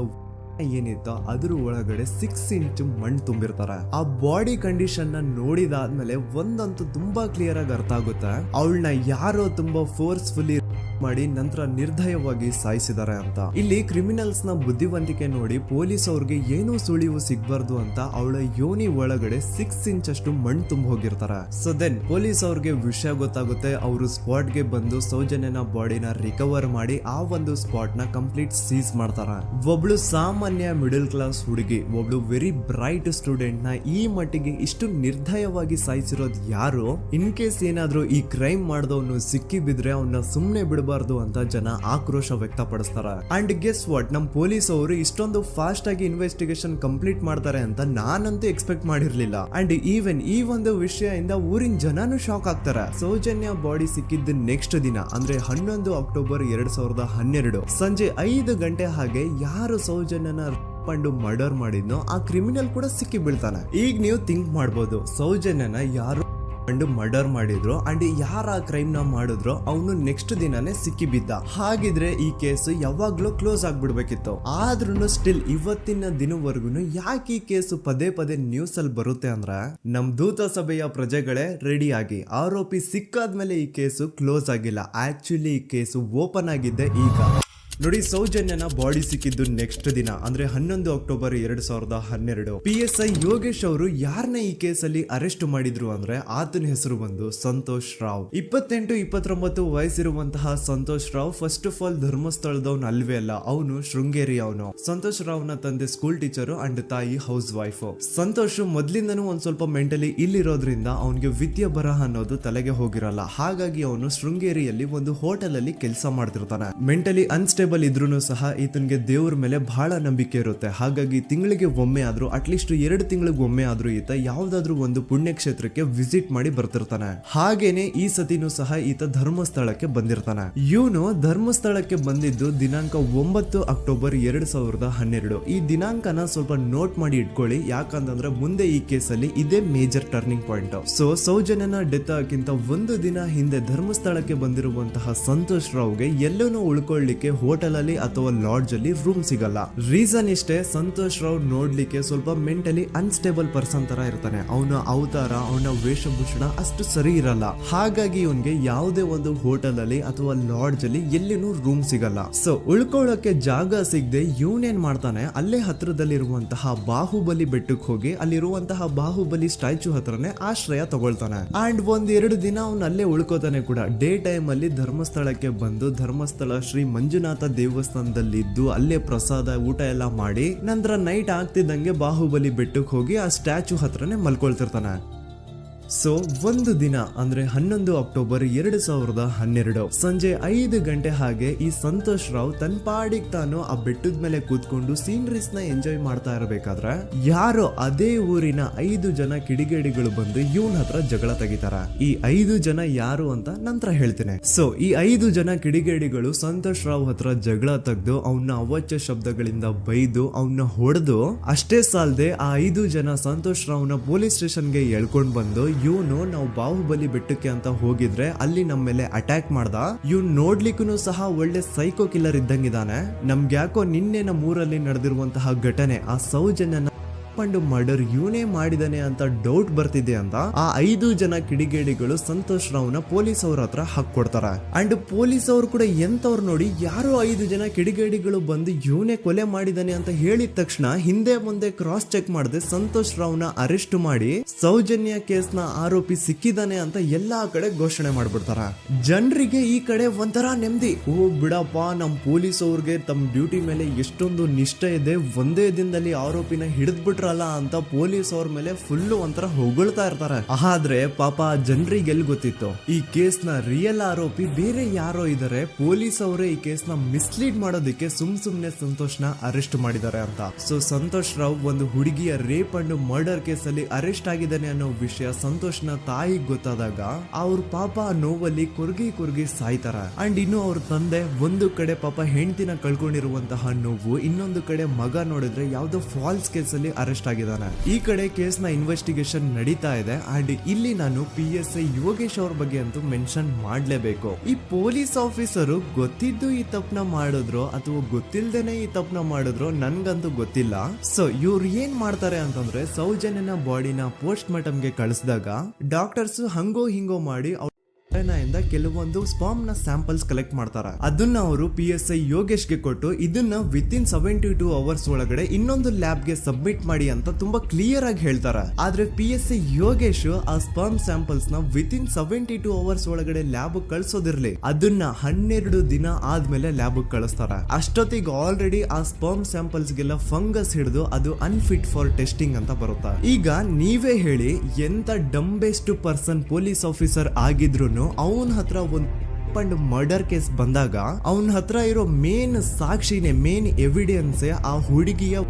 ಏನಿತ್ತೋ ಅದ್ರ ಒಳಗಡೆ 6 ಇಂಚ್ ಮಣ್ಣು ತುಂಬಿರ್ತಾರೆ. ಆ ಬಾಡಿ ಕಂಡೀಷನ್ ನ ನೋಡಿದಾದ್ಮೇಲೆ ಒಂದಂತೂ ತುಂಬಾ ಕ್ಲಿಯರ್ ಆಗಿ ಅರ್ಥ ಆಗುತ್ತೆ, ಅವಳನ್ನ ಯಾರೋ ತುಂಬಾ ಫೋರ್ಸ್ಫುಲಿ ಮಾಡಿ ನಂತರ ನಿರ್ದಯವಾಗಿ ಸಾಯಿಸಿದ್ದಾರೆ ಅಂತ. ಇಲ್ಲಿ ಕ್ರಿಮಿನಲ್ಸ್ ನ ಬುದ್ಧಿವಂತಿಕೆ ನೋಡಿ ಪೊಲೀಸ್ ಅವ್ರಿಗೆ ಏನೂ ಸುಳಿವು ಸಿಗ್ಬಾರ್ದು ಅಂತ ಅವಳ ಯೋನಿ ಒಳಗಡೆ 6 ಇಂಚ್ ಅಷ್ಟು ಮಣ್ಣು ತುಂಬ ಹೋಗಿರ್ತಾರೆ. ಸೊ ದೆನ್ ಪೊಲೀಸ್ ಅವ್ರಿಗೆ ವಿಷಯ ಗೊತ್ತಾಗುತ್ತೆ. ಅವರು ಸ್ಪಾಟ್ ಗೆ ಬಂದು ಸೌಜನ್ಯನ ಬಾಡಿನ ರಿಕವರ್ ಮಾಡಿ ಆ ಒಂದು ಸ್ಪಾಟ್ ನ ಕಂಪ್ಲೀಟ್ ಸೀಸ್ ಮಾಡ್ತಾರೆ. ಒಬ್ಳು ಸಾಮಾನ್ಯ ಮಿಡಲ್ ಕ್ಲಾಸ್ ಹುಡುಗಿ, ಒಬ್ಳು ವೆರಿ ಬ್ರೈಟ್ ಸ್ಟೂಡೆಂಟ್ ನ ಈ ಮಟ್ಟಿಗೆ ಇಷ್ಟು ನಿರ್ದಯವಾಗಿ ಸಾಯಿಸಿರೋದು ಯಾರು? ಇನ್ ಕೇಸ್ ಏನಾದ್ರೂ ಈ ಕ್ರೈಮ್ ಮಾಡಿದವನು ಸಿಕ್ಕಿ ಬಿದ್ರೆ ಅವನ್ನ ಸುಮ್ನೆ ಬಿಡಬಾರ್ದು ಅಂತ ಜನ ಆಕ್ರೋಶ ವ್ಯಕ್ತಪಡಿಸ್ತಾರೆ. ಅಂಡ್ ಗೆಸ್ ವಾಟ್, ನಮ್ ಪೊಲೀಸ್ ಅವರು ಇಷ್ಟೊಂದು ಫಾಸ್ಟ್ ಆಗಿ ಇನ್ವೆಸ್ಟಿಗೇಷನ್ ಕಂಪ್ಲೀಟ್ ಮಾಡ್ತಾರೆ ಅಂತ ನಾನಂತೂ ಎಕ್ಸ್ಪೆಕ್ಟ್ ಮಾಡಿರ್ಲಿಲ್ಲ. ಅಂಡ್ ಈವನ್ ಈ ಒಂದು ವಿಷಯದಿಂದ ಊರಿನ ಜನನು ಶಾಕ್ ಆಗ್ತಾರೆ. ಸೌಜನ್ಯ ಬಾಡಿ ಸಿಕ್ಕಿದ್ದ ನೆಕ್ಸ್ಟ್ ದಿನ ಅಂದ್ರೆ 11 ಅಕ್ಟೋಬರ್ 2012 ಸಂಜೆ 5 ಗಂಟೆ ಹಾಗೆ ಯಾರು ಸೌಜನ್ಯನ ಪಂಡು ಮರ್ಡರ್ ಮಾಡಿದ್ನೋ ಆ ಕ್ರಿಮಿನಲ್ ಕೂಡ ಸಿಕ್ಕಿ ಬೀಳ್ತಾನೆ. ಈಗ ನೀವು ಥಿಂಕ್ ಮಾಡ್ಬೋದು, ಸೌಜನ್ಯನ ಯಾರು ಮರ್ಡರ್ ಮಾಡಿದ್ರು ಅಂಡ್ ಯಾರ ಕ್ರೈಮ್ ನ ಮಾಡಿದ್ರು ಅವನು ನೆಕ್ಸ್ಟ್ ದಿನಾನೇ ಸಿಕ್ಕಿ ಬಿದ್ದ. ಹಾಗಿದ್ರೆ ಈ ಕೇಸ್ ಯಾವಾಗ್ಲೂ ಕ್ಲೋಸ್ ಆಗ್ಬಿಡ್ಬೇಕಿತ್ತು. ಆದ್ರೂ ಸ್ಟಿಲ್ ಇವತ್ತಿನ ದಿನವರೆಗೂ ಯಾಕೆ ಈ ಕೇಸ್ ಪದೇ ಪದೇ ನ್ಯೂಸ್ ಅಲ್ಲಿ ಬರುತ್ತೆ ಅಂದ್ರೆ, ನಮ್ ದೂತ ಸಭೆಯ ಪ್ರಜೆಗಳೇ ರೆಡಿ ಆಗಿ, ಆರೋಪಿ ಸಿಕ್ಕಾದ್ಮೇಲೆ ಈ ಕೇಸು ಕ್ಲೋಸ್ ಆಗಿಲ್ಲ. ಆಕ್ಚುಲಿ ಈ ಕೇಸು ಓಪನ್ ಆಗಿದ್ದೆ ಈಗ. ನೋಡಿ, ಸೌಜನ್ಯನ ಬಾಡಿ ಸಿಕ್ಕಿದ್ದು ನೆಕ್ಸ್ಟ್ ದಿನ ಅಂದ್ರೆ 11 ಅಕ್ಟೋಬರ್ 2012. PSI ಯೋಗೇಶ್ ಅವರು ಯಾರನ್ನ ಈ ಕೇಸಲ್ಲಿ ಅರೆಸ್ಟ್ ಮಾಡಿದ್ರು ಅಂದ್ರೆ ಆತನ ಹೆಸರು ಬಂದು ಸಂತೋಷ್ ರಾವ್. 28-29 ವಯಸ್ಸಿರುವಂತಹ Santosh Rao first of all ಧರ್ಮಸ್ಥಳದವನು ಅಲ್ವೇ ಅಲ್ಲ, ಅವನು ಶೃಂಗೇರಿ. ಅವನು ಸಂತೋಷ್ ರಾವ್ ನ ತಂದೆ ಸ್ಕೂಲ್ ಟೀಚರ್ ಅಂಡ್ ತಾಯಿ ಹೌಸ್ ವೈಫ್. ಸಂತೋಷ್ ಮೊದ್ಲಿಂದನೂ ಒಂದ್ ಸ್ವಲ್ಪ ಮೆಂಟಲಿ ಇಲ್ಲಿರೋದ್ರಿಂದ ಅವನಿಗೆ ವಿದ್ಯೆ ಬರಹ ಅನ್ನೋದು ತಲೆಗೆ ಹೋಗಿರಲ್ಲ. ಹಾಗಾಗಿ ಅವನು ಶೃಂಗೇರಿಯಲ್ಲಿ ಒಂದು ಹೋಟೆಲ್ ಅಲ್ಲಿ ಕೆಲಸ ಮಾಡ್ತಿರ್ತಾನೆ. ಮೆಂಟಲಿ ಅನ್ಸ್ಟೇಬಲ್ ಇದ್ರೂ ಸಹ ಈತನಿಗೆ ದೇವ್ರ ಮೇಲೆ ಬಹಳ ನಂಬಿಕೆ ಇರುತ್ತೆ. ಹಾಗಾಗಿ ತಿಂಗಳಿಗೆ ಒಮ್ಮೆ ಆದ್ರೂ, ಅಟ್ಲೀಸ್ಟ್ 2 ತಿಂಗಳಿಗೆ ಒಮ್ಮೆ ಆದ್ರೂ ಈತ ಯಾವ್ದಾದ್ರು ಒಂದು ಪುಣ್ಯಕ್ಷೇತ್ರಕ್ಕೆ ವಿಸಿಟ್ ಮಾಡಿ ಬರ್ತಿರ್ತಾನೆ. ಹಾಗೇನೆ ಈ ಸತಿನೂ ಸಹ ಈತ ಧರ್ಮಸ್ಥಳಕ್ಕೆ ಬಂದಿರ್ತಾನೆ. ಇವನು ಧರ್ಮಸ್ಥಳಕ್ಕೆ ಬಂದಿದ್ದು ದಿನಾಂಕ 9 ಅಕ್ಟೋಬರ್ 2012. ಈ ದಿನಾಂಕನ ಸ್ವಲ್ಪ ನೋಟ್ ಮಾಡಿ ಇಟ್ಕೊಳ್ಳಿ, ಯಾಕಂತಂದ್ರೆ ಮುಂದೆ ಈ ಕೇಸಲ್ಲಿ ಇದೇ ಮೇಜರ್ ಟರ್ನಿಂಗ್ ಪಾಯಿಂಟ್. ಸೊ ಸೌಜನ್ಯನ ಡೆತ್ ಆಗಿಂತ ಒಂದು ದಿನ ಹಿಂದೆ ಧರ್ಮಸ್ಥಳಕ್ಕೆ ಬಂದಿರುವಂತಹ ಸಂತೋಷ್ ರಾವ್ಗೆ ಎಲ್ಲೂ ಉಳ್ಕೊಳ್ಳಿಕ್ಕೆ ಹೋಟೆಲ್ ಅಲ್ಲಿ ಅಥವಾ ಲಾಡ್ಜ್ ಅಲ್ಲಿ ರೂಮ್ ಸಿಗಲ್ಲ. ರೀಸನ್ ಇಷ್ಟೇ, ಸಂತೋಷ್ ರಾವ್ ನೋಡ್ಲಿಕ್ಕೆ ಸ್ವಲ್ಪ ಮೆಂಟಲಿ ಅನ್ಸ್ಟೇಬಲ್ ಪರ್ಸನ್ ತರ ಇರ್ತಾನೆ. ಅವನ ಅವತಾರ, ಅವನ ವೇಷಭೂಷಣ ಅಷ್ಟು ಸರಿ ಇರಲ್ಲ. ಹಾಗಾಗಿ ಇವನ್ಗೆ ಯಾವುದೇ ಒಂದು ಹೋಟೆಲ್ ಅಲ್ಲಿ ಅಥವಾ ಲಾಡ್ಜ್ ಅಲ್ಲಿ ಎಲ್ಲಿನೂ ರೂಮ್ ಸಿಗಲ್ಲ. ಸೊ ಉಳ್ಕೊಳ್ಳೋಕೆ ಜಾಗ ಸಿಗದೆ ಇವನೇನ್ ಮಾಡ್ತಾನೆ, ಅಲ್ಲೇ ಹತ್ರದಲ್ಲಿರುವಂತಹ ಬಾಹುಬಲಿ ಬೆಟ್ಟಕ್ಕೆ ಹೋಗಿ ಅಲ್ಲಿರುವಂತಹ ಬಾಹುಬಲಿ ಸ್ಟ್ಯಾಚು ಹತ್ರನೇ ಆಶ್ರಯ ತಗೊಳ್ತಾನೆ. ಅಂಡ್ 1-2 ದಿನ ಅವನು ಅಲ್ಲೇ ಉಳ್ಕೋತಾನೆ ಕೂಡ. ಡೇ ಟೈಮ್ ಅಲ್ಲಿ ಧರ್ಮಸ್ಥಳಕ್ಕೆ ಬಂದು ಧರ್ಮಸ್ಥಳ ಶ್ರೀ ಮಂಜುನಾಥ ದೇವಸ್ಥಾನದಲ್ಲಿದ್ದು ಅಲ್ಲೇ ಪ್ರಸಾದ ಊಟ ಎಲ್ಲ ಮಾಡಿ ನಂತರ ನೈಟ್ ಆಗ್ತಿದ್ದಂಗೆ ಬಾಹುಬಲಿ ಬೆಟ್ಟಕ್ಕೆ ಹೋಗಿ ಆ ಸ್ಟ್ಯಾಚು ಹತ್ರನೇ ಮಲ್ಕೊಳ್ತಿರ್ತಾನೆ. ಸೊ ಒಂದು ದಿನ ಅಂದ್ರೆ 11 ಅಕ್ಟೋಬರ್ 2012 ಸಂಜೆ 5 ಗಂಟೆ ಹಾಗೆ ಈ ಸಂತೋಷ್ ರಾವ್ ತನ್ನ ಪಾಡಿಗೆ ತಾನು ಆ ಬೆಟ್ಟದ ಮೇಲೆ ಕೂತ್ಕೊಂಡು ಸೀನರೀಸ್ ನ ಎಂಜಾಯ್ ಮಾಡ್ತಾ ಇರಬೇಕಾದ್ರೆ ಯಾರೋ ಅದೇ ಊರಿನ 5 ಜನ ಕಿಡಿಗೇಡಿಗಳು ಬಂದು ಇವನ್ ಹತ್ರ ಜಗಳ ತೆಗಿತಾರ. ಈ 5 ಜನ ಯಾರು ಅಂತ ನಂತರ ಹೇಳ್ತೀನಿ. ಸೊ ಈ 5 ಜನ ಕಿಡಿಗೇಡಿಗಳು ಸಂತೋಷ್ ರಾವ್ ಹತ್ರ ಜಗಳ ತೆಗೆದು ಅವನ್ನ ಅವಾಚ್ಯ ಶಬ್ದಗಳಿಂದ ಬೈದು ಅವನ್ನ ಹೊಡೆದು, ಅಷ್ಟೇ ಸಾಲದೆ ಆ 5 ಜನ ಸಂತೋಷ್ ರಾವ್ನ ಪೊಲೀಸ್ ಸ್ಟೇಷನ್ಗೆ ಎಳ್ಕೊಂಡ್ ಬಂದು ಇವನು ನಾವು ಬಾಹುಬಲಿ ಬೆಟ್ಟಕ್ಕೆ ಅಂತ ಹೋಗಿದ್ರೆ ಅಲ್ಲಿ ನಮ್ಮ ಮೇಲೆ ಅಟ್ಯಾಕ್ ಮಾಡ್ದ, ಇವ್ನು ನೋಡ್ಲಿಕ್ಕೂ ಸಹ ಒಳ್ಳೆ ಸೈಕೋ ಕಿಲ್ಲರ್ ಇದ್ದಂಗಿದಾನೆ, ನಮ್ಗೆ ಯಾಕೋ ನಿನ್ನೆ ನಮ್ಮ ಊರಲ್ಲಿ ನಡೆದಿರುವಂತಹ ಘಟನೆ ಆ ಸೌಜನ್ಯನ ಪಂಡು ಮರ್ಡರ್ ಇವನೇ ಮಾಡಿದಾನೆ ಅಂತ ಡೌಟ್ ಬರ್ತಿದೆ ಅಂತ ಆ 5 ಜನ ಕಿಡಿಗೇಡಿಗಳು ಸಂತೋಷ್ ರಾವ್ನ ಪೊಲೀಸ್ ಅವ್ರ ಹತ್ರ ಹಾಕೊಡ್ತಾರ. ಅಂಡ್ ಪೊಲೀಸ್ ಅವ್ರು ಕೂಡ ಎಂತವ್ರು ನೋಡಿ, ಯಾರೋ 5 ಜನ ಕಿಡಿಗೇಡಿಗಳು ಬಂದು ಇವನೇ ಕೊಲೆ ಮಾಡಿದಾನೆ ಅಂತ ಹೇಳಿದ ತಕ್ಷಣ ಹಿಂದೆ ಮುಂದೆ ಕ್ರಾಸ್ ಚೆಕ್ ಮಾಡದೆ ಸಂತೋಷ್ ರಾವ್ನ ಅರೆಸ್ಟ್ ಮಾಡಿ ಸೌಜನ್ಯ ಕೇಸ್ನ ಆರೋಪಿ ಸಿಕ್ಕಿದಾನೆ ಅಂತ ಎಲ್ಲಾ ಕಡೆ ಘೋಷಣೆ ಮಾಡ್ಬಿಡ್ತಾರ. ಜನರಿಗೆ ಈ ಕಡೆ ಒಂಥರ ನೆಮ್ಮದಿ, ಓ ಬಿಡಪ್ಪ ನಮ್ ಪೊಲೀಸ್ ಅವ್ರಿಗೆ ತಮ್ಮ ಡ್ಯೂಟಿ ಮೇಲೆ ಎಷ್ಟೊಂದು ನಿಷ್ಠೆ ಇದೆ, ಒಂದೇ ದಿನದಲ್ಲಿ ಆರೋಪಿನ ಹಿಡಿದ್ಬಿಟ್ರಲ್ಲ ಅಂತ ಪೊಲೀಸ್ ಅವ್ರ ಮೇಲೆ ಫುಲ್ ಒಂಥರ ಹೊಗಳ್ತಾ ಇರ್ತಾರೆ. ಆದ್ರೆ ಪಾಪ ಜನರಿಗೆ ಎಲ್ಲಿ ಗೊತ್ತಿತ್ತು ಈ ಕೇಸ್ ನ ರಿಯಲ್ ಆರೋಪಿ ಬೇರೆ ಯಾರೋ ಇದಾರೆ, ಪೊಲೀಸ್ ಅವರೇ ಈ ಕೇಸ್ ನ ಮಿಸ್ಲೀಡ್ ಮಾಡೋದಕ್ಕೆ ಸುಮ್ನೆ ಸಂತೋಷ್ ನ ಅರೆಸ್ಟ್ ಮಾಡಿದ್ದಾರೆ ಅಂತ. ಸೊ ಸಂತೋಷ್ ರಾವ್ ಒಂದು ಹುಡುಗಿಯ ರೇಪ್ ಅಂಡ್ ಮರ್ಡರ್ ಕೇಸ್ ಅಲ್ಲಿ ಅರೆಸ್ಟ್ ಆಗಿದ್ದಾನೆ ಅನ್ನೋ ವಿಷಯ ಸಂತೋಷ್ ನ ತಾಯಿಗೆ ಗೊತ್ತಾದಾಗ ಅವ್ರ ಪಾಪ ನೋವಲ್ಲಿ ಕುರ್ಗಿ ಸಾಯ್ತಾರ. ಅಂಡ್ ಇನ್ನು ಅವ್ರ ತಂದೆ ಒಂದು ಕಡೆ ಪಾಪ ಹೆಂಡತಿನ ಕಳ್ಕೊಂಡಿರುವಂತಹ ನೋವು, ಇನ್ನೊಂದು ಕಡೆ ಮಗ ನೋಡಿದ್ರೆ ಯಾವ್ದೋ ಫಾಲ್ಸ್ ಕೇಸ್ ಅಲ್ಲಿ ಅರೆಸ್ಟ್ ಆಗಿದ್ದಾನೆ. ಈ ಕಡೆ ಕೇಸ್ ನ ಇನ್ವೆಸ್ಟಿಗೇಷನ್ ನಡೀತಾ ಇದೆ. ಅಂಡ್ ಇಲ್ಲಿ ನಾನು PSI ಯೋಗೇಶ್ ಅವ್ರ ಬಗ್ಗೆ ಅಂತೂ ಮೆನ್ಷನ್ ಮಾಡ್ಲೇಬೇಕು. ಈ ಪೊಲೀಸ್ ಆಫೀಸರು ಗೊತ್ತಿದ್ದು ಈ ತಪ್ಪನ ಮಾಡಿದ್ರು ಅಥವಾ ಗೊತ್ತಿಲ್ದೇನೆ ಈ ತಪ್ಪನ ಮಾಡಿದ್ರು ನನ್ಗಂತೂ ಗೊತ್ತಿಲ್ಲ. ಸೊ ಇವ್ರು ಏನ್ ಮಾಡ್ತಾರೆ ಅಂತಂದ್ರೆ, ಸೌಜನ್ಯನ ಬಾಡಿನ ಪೋಸ್ಟ್ ಮಾರ್ಟಮ್ ಗೆ ಕಳಿಸಿದಾಗ ಡಾಕ್ಟರ್ಸ್ ಹಂಗೋ ಹಿಂಗೋ ಮಾಡಿ ಇಂದ ಕೆಲವೊಂದು ಸ್ಪರ್ಮ್ ನ ಸ್ಯಾಂಪಲ್ಸ್ ಕಲೆಕ್ಟ್ ಮಾಡ್ತಾರೆ. ಅದನ್ನ ಅವರು PSI ಯೋಗೇಶ್ಗೆ ಕೊಟ್ಟು ಇದನ್ನ ವಿತಿನ್ 72 ಅವರ್ಸ್ ಒಳಗಡೆ ಇನ್ನೊಂದು ಲ್ಯಾಬ್ ಗೆ ಸಬ್ಮಿಟ್ ಮಾಡಿ ಅಂತ ತುಂಬಾ ಕ್ಲಿಯರ್ ಆಗಿ ಹೇಳ್ತಾರೆ. ಆದ್ರೆ PSI ಯೋಗೇಶ್ ಆ ಸ್ಪರ್ಮ್ ಸ್ಯಾಂಪಲ್ಸ್ ನ ವಿತಿನ್ 72 ಅವರ್ಸ್ ಒಳಗಡೆ ಲ್ಯಾಬ್ ಕಳ್ಸೋದಿರ್ಲಿ, ಅದನ್ನ 12 ದಿನ ಆದ್ಮೇಲೆ ಲ್ಯಾಬ್ ಕಳಿಸ್ತಾರೆ. ಅಷ್ಟೊತ್ತಿಗೆ ಆಲ್ರೆಡಿ ಆ ಸ್ಪರ್ಮ್ ಸ್ಯಾಂಪಲ್ಸ್ ಗೆಲ್ಲ ಫಂಗಸ್ ಹಿಡಿದು ಅದು ಅನ್ಫಿಟ್ ಫಾರ್ ಟೆಸ್ಟಿಂಗ್ ಅಂತ ಬರುತ್ತೆ. ಈಗ ನೀವೇ ಹೇಳಿ, ಎಂತ ಡಂಬೆಸ್ಟ್ ಪರ್ಸನ್ ಪೊಲೀಸ್ ಆಫೀಸರ್ ಆಗಿದ್ರು ಅವನ ಹತ್ರ ಒಂದು ಮರ್ಡರ್ ಕೇಸ್ ಬಂದಾಗ ಅವನ ಹತ್ರ ಇರೋ ಮೇನ್ ಸಾಕ್ಷಿನೇ, ಮೇನ್ ಎವಿಡೆನ್ಸ್ ಆ ಹುಡುಗಿಯ